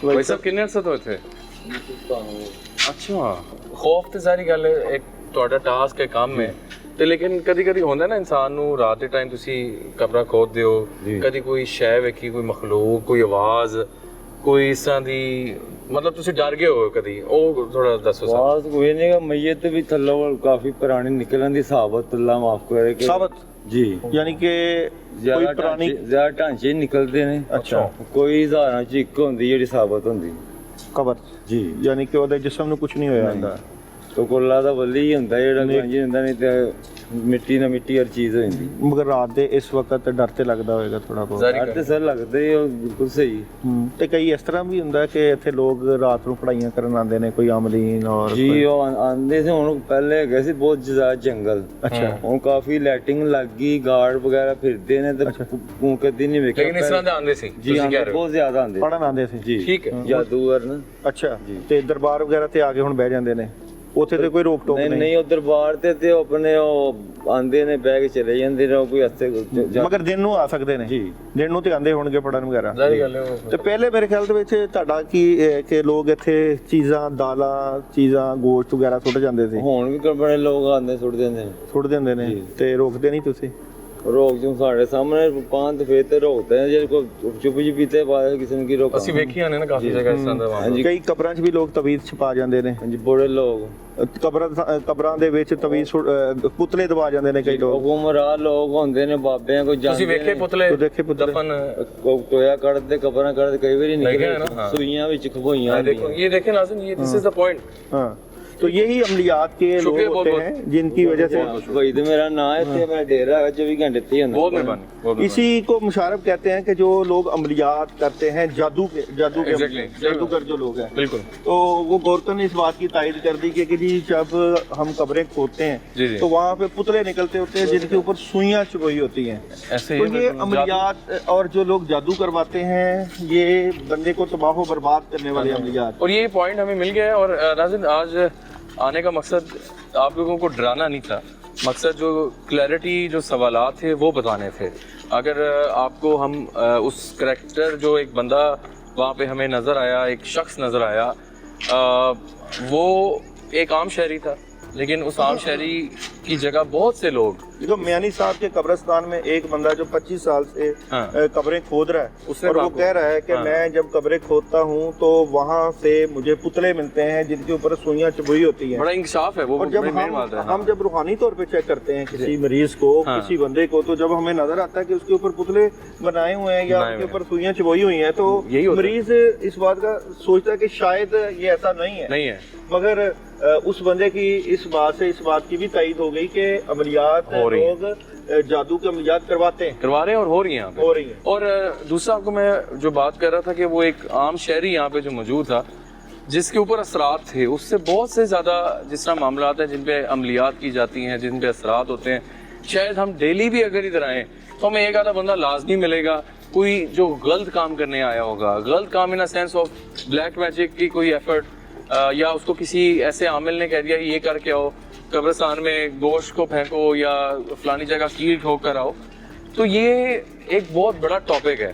भाई साहब किन्ने अरसे तो इत्थे? अच्छा, खौफ तो सारी गल एक ਤੁਹਾਡਾ टास्क है काम में, ਤੇ ਲੇਕਿਨ ਕਦੀ ਕਦੀ ਹੁੰਦਾ ਨਾ ਇਨਸਾਨ ਨੂੰ ਰਾਤ ਦੇ ਟਾਈਮ ਤੁਸੀਂ ਕਬਰਾਂ ਖੋਦਦੇ ਹੋ, ਕਦੀ ਕੋਈ ਸ਼ੈ ਵੇਖੀ, ਕੋਈ ਮਖਲੂਕ, ਕੋਈ ਆਵਾਜ਼, ਕੋਈ ਇਸ ਤਰ੍ਹਾਂ ਦੀ, मतलब ਤੁਸੀਂ ਡਰ ਗਏ ਹੋ ਕਦੀ? ਉਹ ਥੋੜਾ ਦੱਸੋ ਸਰ। आवाज कोई नहीं, मैयत भी थल्लो काफी पुरानी निकलन दी साबत, अल्लाह माफ करे कि साबत जी, यानी कि कोई पुरानी ज्यादा ढांचे निकलते ने। अच्छा, कोई हज़ारां च इक होंदी जेह्ड़ी साबत होंदी कबर जी, यानी कि ਉਹਦੇ ਜਿਸਮ ਨੂੰ ਕੁਝ ਨਹੀਂ ਹੋਇਆ ਹੁੰਦਾ। तो कोला दा वली ही ਹੁੰਦਾ ਜਿਹੜਾ ਗੰਜ ਹੁੰਦਾ, ਨਹੀਂ ਤੇ ਮਿੱਟੀ ਨਾਲ ਮਿੱਟੀ हर चीज हो जाती। मगर रात ਦੇ ਇਸ ਵਕਤ ਡਰ ਤੇ ਲੱਗਦਾ ਹੋਵੇਗਾ ਥੋੜਾ ਬਹੁਤ। डर ते सर लगदे बिल्कुल सही। ਤੇ ਕਈ ਇਸ ਤਰ੍ਹਾਂ ਵੀ ਹੁੰਦਾ ਕਿ ਇੱਥੇ ਲੋਕ ਰਾਤ ਨੂੰ ਪੜਾਈਆਂ ਕਰਨ ਆਉਂਦੇ ਨੇ, ਕੋਈ ਆਮਲੀਨ ਔਰ जी ਉਹ ਆਂਦੇ ਸੀ। ਹੁਣ ਪਹਿਲੇ ਹੈਗੇ ਸੀ ਬਹੁਤ ਜ਼ਿਆਦਾ ਜੰਗਲ। ਅੱਛਾ, ਹੁਣ ਕਾਫੀ ਲਾਈਟਿੰਗ ਲੱਗ ਗਈ, ਗਾਰਡ ਵਗੈਰਾ ਫਿਰਦੇ ਨੇ, ਤੇ ਕੋ ਕਦੀ ਨਹੀਂ ਵੇਖਿਆ। ਲੇਕਿਨ ਇਸ ਤਰ੍ਹਾਂ ਦੇ ਆਉਂਦੇ ਸੀ ਜੀ ਤੁਸੀਂ ਆਂਦੇ ਕਹਿ ਰਹੇ ਹੋ? ਬਹੁਤ ਜ਼ਿਆਦਾ ਆਂਦੇ ਪੜਨ ਆਉਂਦੇ ਸੀ ਜੀ, ਠੀਕ ਹੈ। ਜਾਦੂਗਰ ਨਾ। ਅੱਛਾ, ਤੇ ਦਰਬਾਰ ਵਗੈਰਾ ਤੇ ਆ ਕੇ ਹੁਣ ਬਹਿ ਜਾਂਦੇ ਨੇ, ਉੱਥੇ ਤੇ ਕੋਈ ਰੋਕ ਟੋਕ ਨਹੀਂ ਨਹੀਂ। ਨਹੀਂ, ਉਹ ਦਰਬਾਰ ਤੇ ਉਹ ਆਪਣੇ ਉਹ ਆਂਦੇ ਨੇ, ਬਹਿ ਕੇ ਚਲੇ ਜਾਂਦੇ ਨੇ, ਕੋਈ ਹੱਥੇ ਮਗਰ ਦਿਨ ਨੂੰ ਆ ਸਕਦੇ ਨੇ ਜੀ, ਦਿਨ ਨੂੰ ਤੇ ਆਂਦੇ ਹੋਣਗੇ ਪੜਨ ਵਗੈਰਾ। ਜ਼ਾਹਿਰ ਗੱਲ ਹੈ ਉਹ। ਤੇ ਪਹਿਲੇ ਮੇਰੇ ਖਿਆਲ ਦੇ ਵਿੱਚ ਤੁਹਾਡਾ ਕੀ ਕਿ ਲੋਕ ਇੱਥੇ ਚੀਜ਼ਾਂ, ਦਾਲਾਂ, ਚੀਜ਼ਾਂ, ਗੋਸ਼ਤ ਵਗੈਰਾ ਸੁੱਟ ਜਾਂਦੇ ਸੀ। ਹੁਣ ਵੀ ਬੜੇ ਲੋਕ ਆਂਦੇ ਸੁੱਟ ਦਿੰਦੇ ਨੇ। ਸੁੱਟ ਦਿੰਦੇ ਨੇ ਤੇ ਰੋਕਦੇ ਨਹੀਂ ਤੁਸੀਂ? रोक जो साढ़े सामने पान तो फेरते रोकते हैं जे को चुप जी पीते बाद किसी ने की रोक ਅਸੀਂ ਵੇਖੀਆਂ ਨੇ ਨਾ ਕਾਫੀ ਜਗ੍ਹਾ ਇਸ ਤਰ੍ਹਾਂ ਦਾ ਮਾਮਲਾ ਕਈ ਕਬਰਾਂ 'ਚ ਵੀ ਲੋਕ ਤਵੀਜ਼ ਛਪਾ ਜਾਂਦੇ ਨੇ ਹਾਂਜੀ ਬੜੇ ਲੋਕ ਕਬਰਾਂ ਦੇ ਵਿੱਚ ਤਵੀਜ਼ ਪੁਤਲੇ ਦਬਾ ਜਾਂਦੇ ਨੇ ਕਈ ਲੋਕ ਗੁੰਮਰਾਹ ਲੋਕ ਹੁੰਦੇ ਨੇ ਬਾਬਿਆਂ ਕੋ ਤੁਸੀਂ ਵੇਖੇ ਪੁਤਲੇ ਤੂੰ ਦੇਖੇ ਪੁਤਲੇ ਦਫਨ ਟੋਇਆ ਕੱਢਦੇ ਕਬਰਾਂ ਕੱਢਦੇ ਕਈ ਵਾਰੀ ਦੇਖਿਆ ਨਿਕਲੇ ਨਾ? ਸੂਈਆਂ ਵਿੱਚ ਖਬੋਈਆਂ देखो ये देखें नाज़रीन, ये दिस इज द पॉइंट। हाँ तो यही अमलियात के लोग शुक्रिया होते बहुत-बहुत। हैं जिनकी वजह से भाई तो मेरा नाम है इत्थे मेरा डेरा है 24 घंटे इत्थे ही होंदा बहुत मेहरबानी, बहुत मेहरबानी। इसी को मुशारफ कहते हैं कि जो लोग अमलियात करते हैं जादू के Exactly. जादूगर जो लोग हैं बिल्कुल तो वो गौरतन ने इस बात की तायद कर दी कि जी जब हम कब्रें खोदते हैं जी, जी। तो वहाँ पे पुतले निकलते होते हैं जिनके ऊपर सुइयां चुभई होती हैं। ऐसे तो ही ये बिल्कुल अमलियात और जो लोग जादू करवाते हैं ये बंदे को तबाह व बर्बाद करने वाले अमलियात। और ये पॉइंट हमें मिल गया है। और नाज़रीन, आज आने का मकसद आप लोगों को डराना नहीं था, मकसद जो क्लैरिटी जो सवालात थे वो बताने थे। अगर आपको हम उस करैक्टर जो एक बंदा वहाँ पे हमें नज़र आया, एक शख्स नज़र आया, वो एक आम शहरी था, लेकिन उस आम शहरी की जगह बहुत से लोग देखो मियानी साहब के कब्रिस्तान में एक बंदा जो 25 साल से हाँ। कब्रें खोद रहा है उसने और वो बात कह रहा है कि हाँ। मैं जब कब्रें खोदता हूँ तो वहाँ से मुझे पुतले मिलते हैं जिनके ऊपर सुइयां चुभई होती हैं। बड़ा इंकशाफ है वो, और जब बड़ी मेहरबान बात है। हम जब रूहानी तौर पे चेक करते हैं किसी मरीज को हाँ। किसी बंदे को तो जब हमें नजर आता है कि उसके ऊपर पुतले बनाए हुए हैं या बनाए उसके हुए ऊपर सुइयां चुभई हुई हैं तो यही होता है। मरीज इस बात का सोचता है कि शायद ये ऐसा नहीं है, नहीं है, मगर उस बंदे की इस बात से इस बात की भी तायद हो गई कि अमलियात हो रही है। लोग जादू के अमलियात करवाते हैं, करवा रहे हैं और हो रही हैं यहाँ पे। हो रही है। और दूसरा आपको मैं जो बात कर रहा था कि वो एक आम शहरी यहाँ पे जो मौजूद था जिसके ऊपर असरात थे, उससे बहुत से ज़्यादा जिस तरह मामलात हैं जिन पे अमलियात की जाती हैं, जिन पे असरात होते हैं, शायद हम डेली भी अगर इधर आएँ तो हमें एक आधा बंदा लाजमी मिलेगा कोई जो गलत काम करने आया होगा। गलत काम in a sense of black magic की कोई एफर्ट, या उसको किसी ऐसे आमिल ने कह दिया ये करके आओ, कब्रिस्तान में गोश्त को फेंको या फलानी जगह कील ठोक कर आओ। तो ये एक बहुत बड़ा टॉपिक है।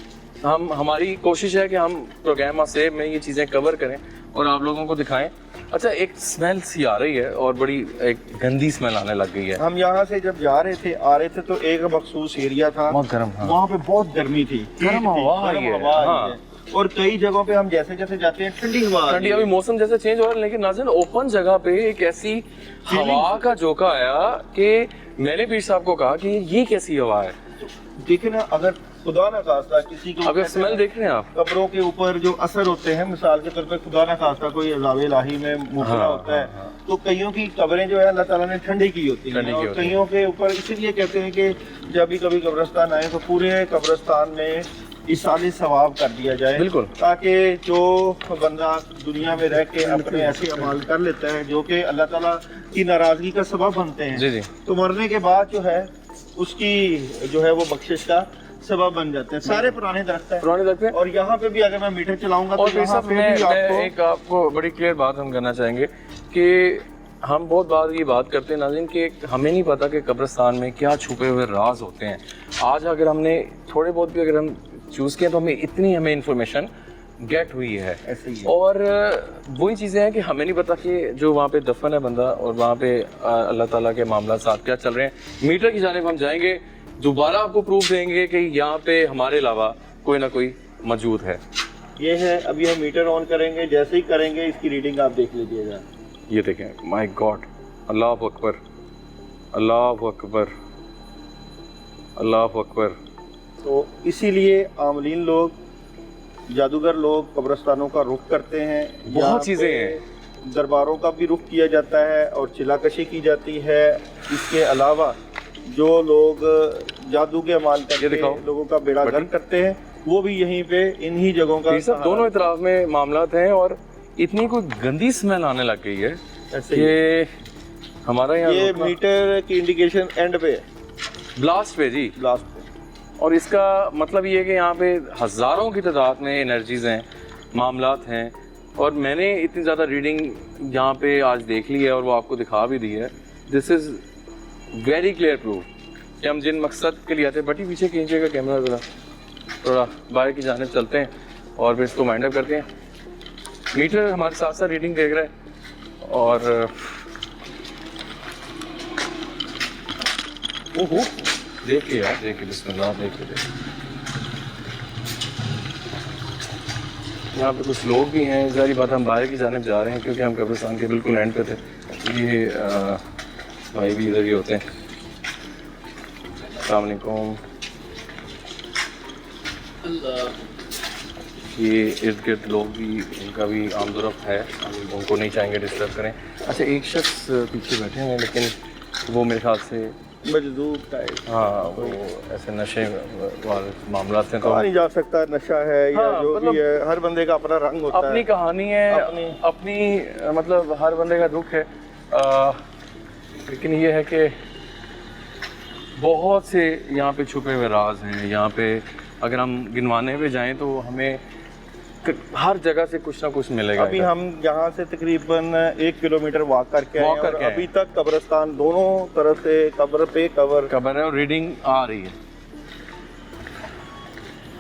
हमारी कोशिश है कि हम प्रोग्राम आसेब में ये चीज़ें कवर करें और आप लोगों को दिखाएं। अच्छा, एक स्मेल सी आ रही है और बड़ी एक गंदी स्मेल आने लग गई है। हम यहाँ से जब जा रहे थे आ रहे थे तो एक मखसूस एरिया था, बहुत गर्म, हाँ। वहाँ पे बहुत गर्मी थी, गर्म हवा आ रही है, गर्म हवा आ रही हाँ। है। और कई जगहों पे हम जैसे जैसे जाते हैं ठंडी हवा आ रही ठंडी, है। अभी मौसम जैसे चेंज हो रहा है, लेकिन नाज़रीन ओपन जगह पे एक ऐसी हवा का झोंका आया कि मैंने पीर साहब को कहा कि ये कैसी हवा है। देखिए ना, अगर खुदा ना खास्ता किसी को अगर स्मेल देख रहे हैं आप, कब्रों के ऊपर जो असर होते हैं, मिसाल के तौर पे खुदा ना खास्ता कोई अज़ाब इलाही में मुबतला हाँ, होता है तो कईयों की कब्रें जो है अल्लाह ताला ने ठंडी की होती हैं, और कईयों के ऊपर इसीलिए कहते हैं कि जब भी कभी कब्रिस्तान आए तो पूरे कब्रिस्तान में इसाले सवाब कर दिया जाए, बिल्कुल, ताकि जो बंदा दुनिया में रह के अपने ऐसे अमाल कर लेता है जो कि अल्लाह ताला की नाराजगी का सबब बनते हैं, जी जी, तो मरने के बाद जो है उसकी जो है वो बख्शिश का सबब बन जाते हैं। सारे पुराने दरख्त हैं, पुराने दरख्त हैं। और यहाँ पे भी अगर मैं मीटर चलाऊंगा और तो फिर यहाँ साहब पे मैं भी आपको एक आपको बड़ी क्लियर बात हम करना चाहेंगे कि हम बहुत बार ये बात करते हैं नाज़रीन कि हमें नहीं पता कि कब्रिस्तान में क्या छुपे हुए राज होते हैं। आज अगर हमने थोड़े बहुत भी अगर हम चूज़ किया तो हमें इंफॉर्मेशन गेट हुई है। ऐसे ही है। और वही चीज़ें हैं कि हमें नहीं पता कि जो वहाँ पे दफन है बंदा और वहाँ पे अल्लाह ताला के मामला साथ क्या चल रहे हैं। मीटर की जानिब हम जाएंगे, दोबारा आपको प्रूफ देंगे कि यहाँ पे हमारे अलावा कोई ना कोई मौजूद है। ये है, अभी हम मीटर ऑन करेंगे, जैसे ही करेंगे इसकी रीडिंग आप देख लीजिएगा। ये देखें, माय गॉड, अल्लाह अकबर, अल्लाह अकबर, अल्लाह अकबर। तो इसीलिए आमलीन लोग, जादूगर लोग कब्रिस्तानों का रुख करते हैं। बहुत यहाँ चीज़ें पे हैं। दरबारों का भी रुख किया जाता है और चिलाकशी की जाती है। इसके अलावा जो लोग जादू के अमाल करके लोगों का बेड़ा गर्क करते हैं वो भी यहीं पे इन्हीं जगहों का सब दोनों इतराफ में मामलात हैं। और इतनी कोई गंदी स्मेल आने लग गई है ऐसे कि हमारा यहाँ ये मीटर की इंडिकेशन एंड पे, ब्लास्ट पे जी, ब्लास्ट पे। और इसका मतलब ये है कि यहाँ पे हज़ारों की तादाद में एनर्जीज़ हैं, मामलात हैं। और मैंने इतनी ज़्यादा रीडिंग यहाँ पे आज देख ली है और वो आपको दिखा भी दी है। This is very clear proof कि हम जिन मकसद के लिए आते हैं। बटी पीछे खींचेगा कैमरा ज़रा, थोड़ा बाहर की जानिब चलते हैं और फिर इसको माइंड अप करते हैं। मीटर हमारे साथ साथ रीडिंग देख रहा है और ओहो देखिए यार, देखिए बिस्मिल्लाह, देखिए। यहाँ पे कुछ लोग भी हैं, ज़ाहिर बात हम बाहर की जानिब जा रहे हैं क्योंकि हम कब्रिस्तान के बिल्कुल एंड पे थे। ये भाई भी इधर ही होते हैं। अस्सलाम वालेकुम। ये इर्द गिर्द लोग भी, इनका भी आमदोरफ्त है, हम उनको नहीं चाहेंगे डिस्टर्ब करें। अच्छा, एक शख्स पीछे बैठे हैं लेकिन वो मेरे ख्याल से मजदूर टाइप, हाँ, वो ऐसे नशे वाले मामला हैं तो कहा नहीं जा सकता, नशा है या हाँ, जो मतलब भी है, हर बंदे का अपना रंग होता अपनी है, कहानी है, अपनी मतलब हर बंदे का दुख है। लेकिन ये है कि बहुत से यहाँ पे छुपे हुए राज हैं। यहाँ पे अगर हम गिनवाने पे जाएं तो हमें हर जगह से कुछ ना कुछ मिलेगा। अभी हम यहाँ से तकरीबन 1 किलोमीटर वॉक करके आए हैं और अभी तक कब्रिस्तान दोनों तरफ से कब्र पे कब्र है और रीडिंग आ रही है।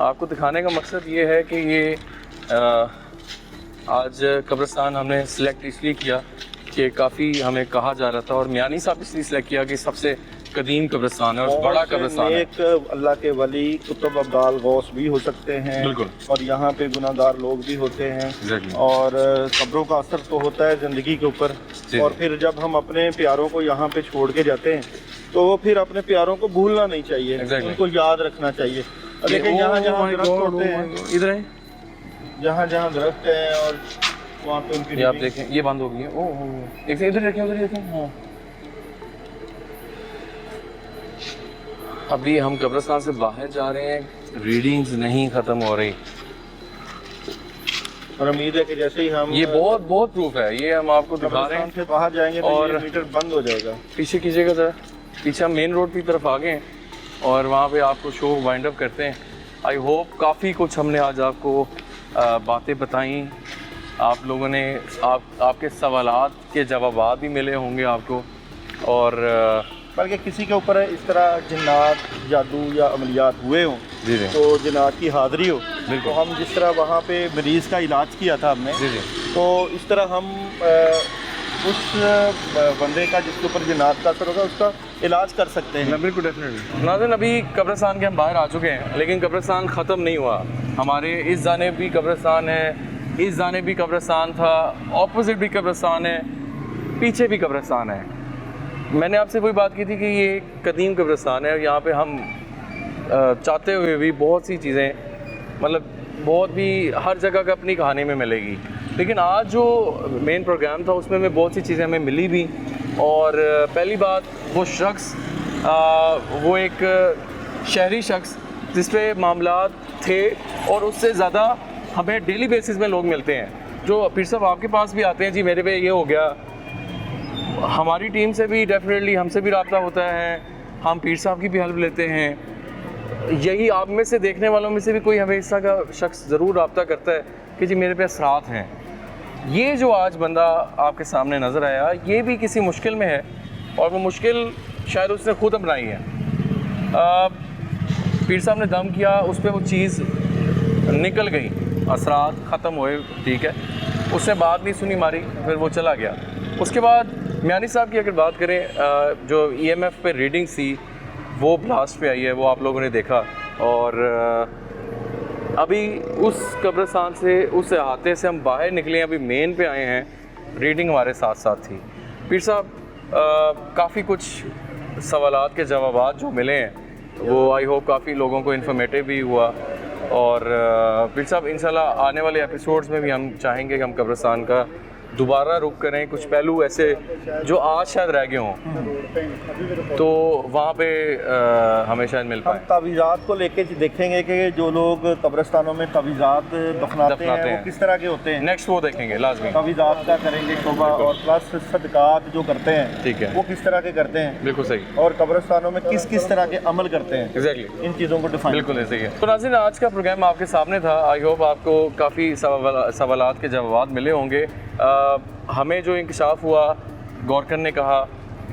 आपको दिखाने का मकसद ये है कि ये आज कब्रिस्तान हमने सिलेक्ट इसलिए किया कि काफ़ी हमें कहा जा रहा था और मियानी साहब इसलिए सिलेक्ट किया कि सबसे कदीम कब्रिस्तान है और बड़ा कब्रिस्तान है। एक अल्लाह के वली कुतुब अब्दाल गौस भी हो सकते हैं, बिल्कुल, और यहाँ पे गुनाहगार लोग भी होते हैं और कब्रों का असर तो होता है ज़िंदगी के ऊपर। और फिर जब हम अपने प्यारों को यहाँ पे छोड़ के जाते हैं तो वो फिर अपने प्यारों को भूलना नहीं चाहिए, उनको याद रखना चाहिए। लेकिन यहाँ जहाँ दरख्त होते हैं, इधर है, जहाँ जहाँ दरख्त हैं और वहाँ पे उनकी, ये आप देखें, ये बंद हो गई है। ओह, एक इधर रखें, उधर रखें। हाँ, अभी हम कब्रिस्तान से बाहर जा रहे हैं, रीडिंग्स नहीं ख़त्म हो रही और उम्मीद है कि जैसे ही हम ये बहुत प्रूफ है, ये हम आपको दिखा रहे हैं। से बाहर जाएंगे तो और ये मीटर बंद हो जाएगा। पीछे कीजिएगा ज़रा, पीछे हम मेन रोड की तरफ आ गए हैं और वहाँ पे आपको शो वाइंड अप करते हैं। आई होप काफ़ी कुछ हमने आज आपको बातें बताई, आप लोगों ने आपके सवालात के जवाब भी मिले होंगे आपको। और बल्कि किसी के ऊपर इस तरह जिन्नात, जादू या अमलियात हुए हों तो जिन्नात की हाज़िरी हो, तो हम जिस तरह वहाँ पे मरीज़ का इलाज किया था हमने, तो इस तरह हम उस बंदे का जिसके ऊपर जिन्नात का असर होगा उसका इलाज कर सकते हैं। बिल्कुल, डेफिनेटली। नाज़रीन, अभी कब्रिस्तान के हम बाहर आ चुके हैं लेकिन कब्रिस्तान ख़त्म नहीं हुआ। हमारे इस जानिब भी कब्रिस्तान है, इस जानिब भी कब्रिस्तान था, ऑपोजिट भी कब्रिस्तान है, पीछे भी कब्रिस्तान है। मैंने आपसे वही बात की थी कि ये कदीम कब्रिस्तान है और यहाँ पे हम चाहते हुए भी बहुत सी चीज़ें, मतलब बहुत भी हर जगह का अपनी कहानी में मिलेगी। लेकिन आज जो मेन प्रोग्राम था उसमें में बहुत सी चीज़ें हमें मिली भी। और पहली बात, वो शख्स वो एक शहरी शख्स जिस पे मामलात थे और उससे ज़्यादा हमें डेली बेसिस में लोग मिलते हैं जो पीर साहब आपके पास भी आते हैं, जी मेरे पे ये हो गया। हमारी टीम से भी डेफिनेटली हमसे भी रब्ता होता है, हम पीर साहब की भी हेल्प लेते हैं। यही आप में से देखने वालों में से भी कोई हमें इस तरह का शख्स ज़रूर रब्ता करता है कि जी मेरे पे असरात हैं। ये जो आज बंदा आपके सामने नज़र आया, ये भी किसी मुश्किल में है और वो मुश्किल शायद उसने खुद अपनाई है। पीर साहब ने दम किया, उस पर वो चीज़ निकल गई, असरात ख़त्म हुए, ठीक है, उससे बात नहीं सुनी मारी, फिर वो चला गया। उसके बाद मियानी साहब की अगर बात करें, जो EMF पे रीडिंग थी वो ब्लास्ट पे आई है, वो आप लोगों ने देखा। और अभी उस कब्रिस्तान से, उस अहाते से हम बाहर निकले, अभी मेन पे आए हैं, रीडिंग हमारे साथ साथ थी। पीर साहब काफ़ी कुछ सवालात के जवाब जो मिले हैं वो आई होप काफ़ी लोगों को इन्फॉर्मेटिव भी हुआ। और पीर साहब इंशाल्लाह आने वाले एपिसोड्स में भी हम चाहेंगे कि हम कब्रिस्तान का दोबारा रुख करें, कुछ पहलू ऐसे जो आज शायद रह गए हों तो वहाँ पे हमें शायद मिल पाए। हम तावीज़ात को लेके देखेंगे कि जो लोग कब्रिस्तानों में तावीज़ात दफनाते हैं वो किस तरह के होते हैं। नेक्स्ट वो देखेंगे लाजमी, तावीज़ात का करेंगे शोभा, और प्लस सदकात जो करते हैं, ठीक है, वो किस तरह के करते हैं, बिल्कुल सही, और कब्रिस्तानों में किस किस तरह के अमल करते हैं, एग्जैक्टली इन चीज़ों को डिफाइन, बिल्कुल ऐसे ही है। तो नाज़रीन, आज का प्रोग्राम आपके सामने था। आई होप आपको काफ़ी सवालात के जवाब मिले होंगे। हमें जो इंकशाफ हुआ, गौरकर ने कहा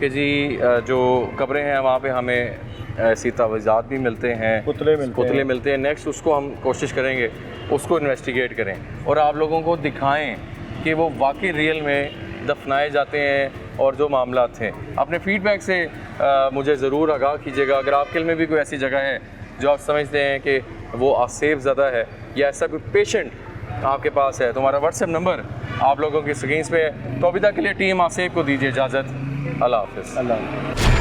कि जी जो कब्रें हैं वहाँ पे हमें ऐसी तावीज़ात भी मिलते हैं, पुतले मिलते हैं। नेक्स्ट उसको हम कोशिश करेंगे उसको इन्वेस्टिगेट करें और आप लोगों को दिखाएं कि वो वाकई रियल में दफनाए जाते हैं और जो मामला थे। अपने फीडबैक से मुझे ज़रूर आगाह कीजिएगा। अगर आपके में भी कोई ऐसी जगह है जो आप समझते हैं कि वो आसेब ज़्यादा है या ऐसा कोई पेशेंट आपके पास है, तो हमारा व्हाट्सएप नंबर आप लोगों की स्क्रीन पे है। तो अभी तक के लिए टीम आसेब को दीजिए इजाज़त। अल्लाह हाफ़िज़। अल्लाह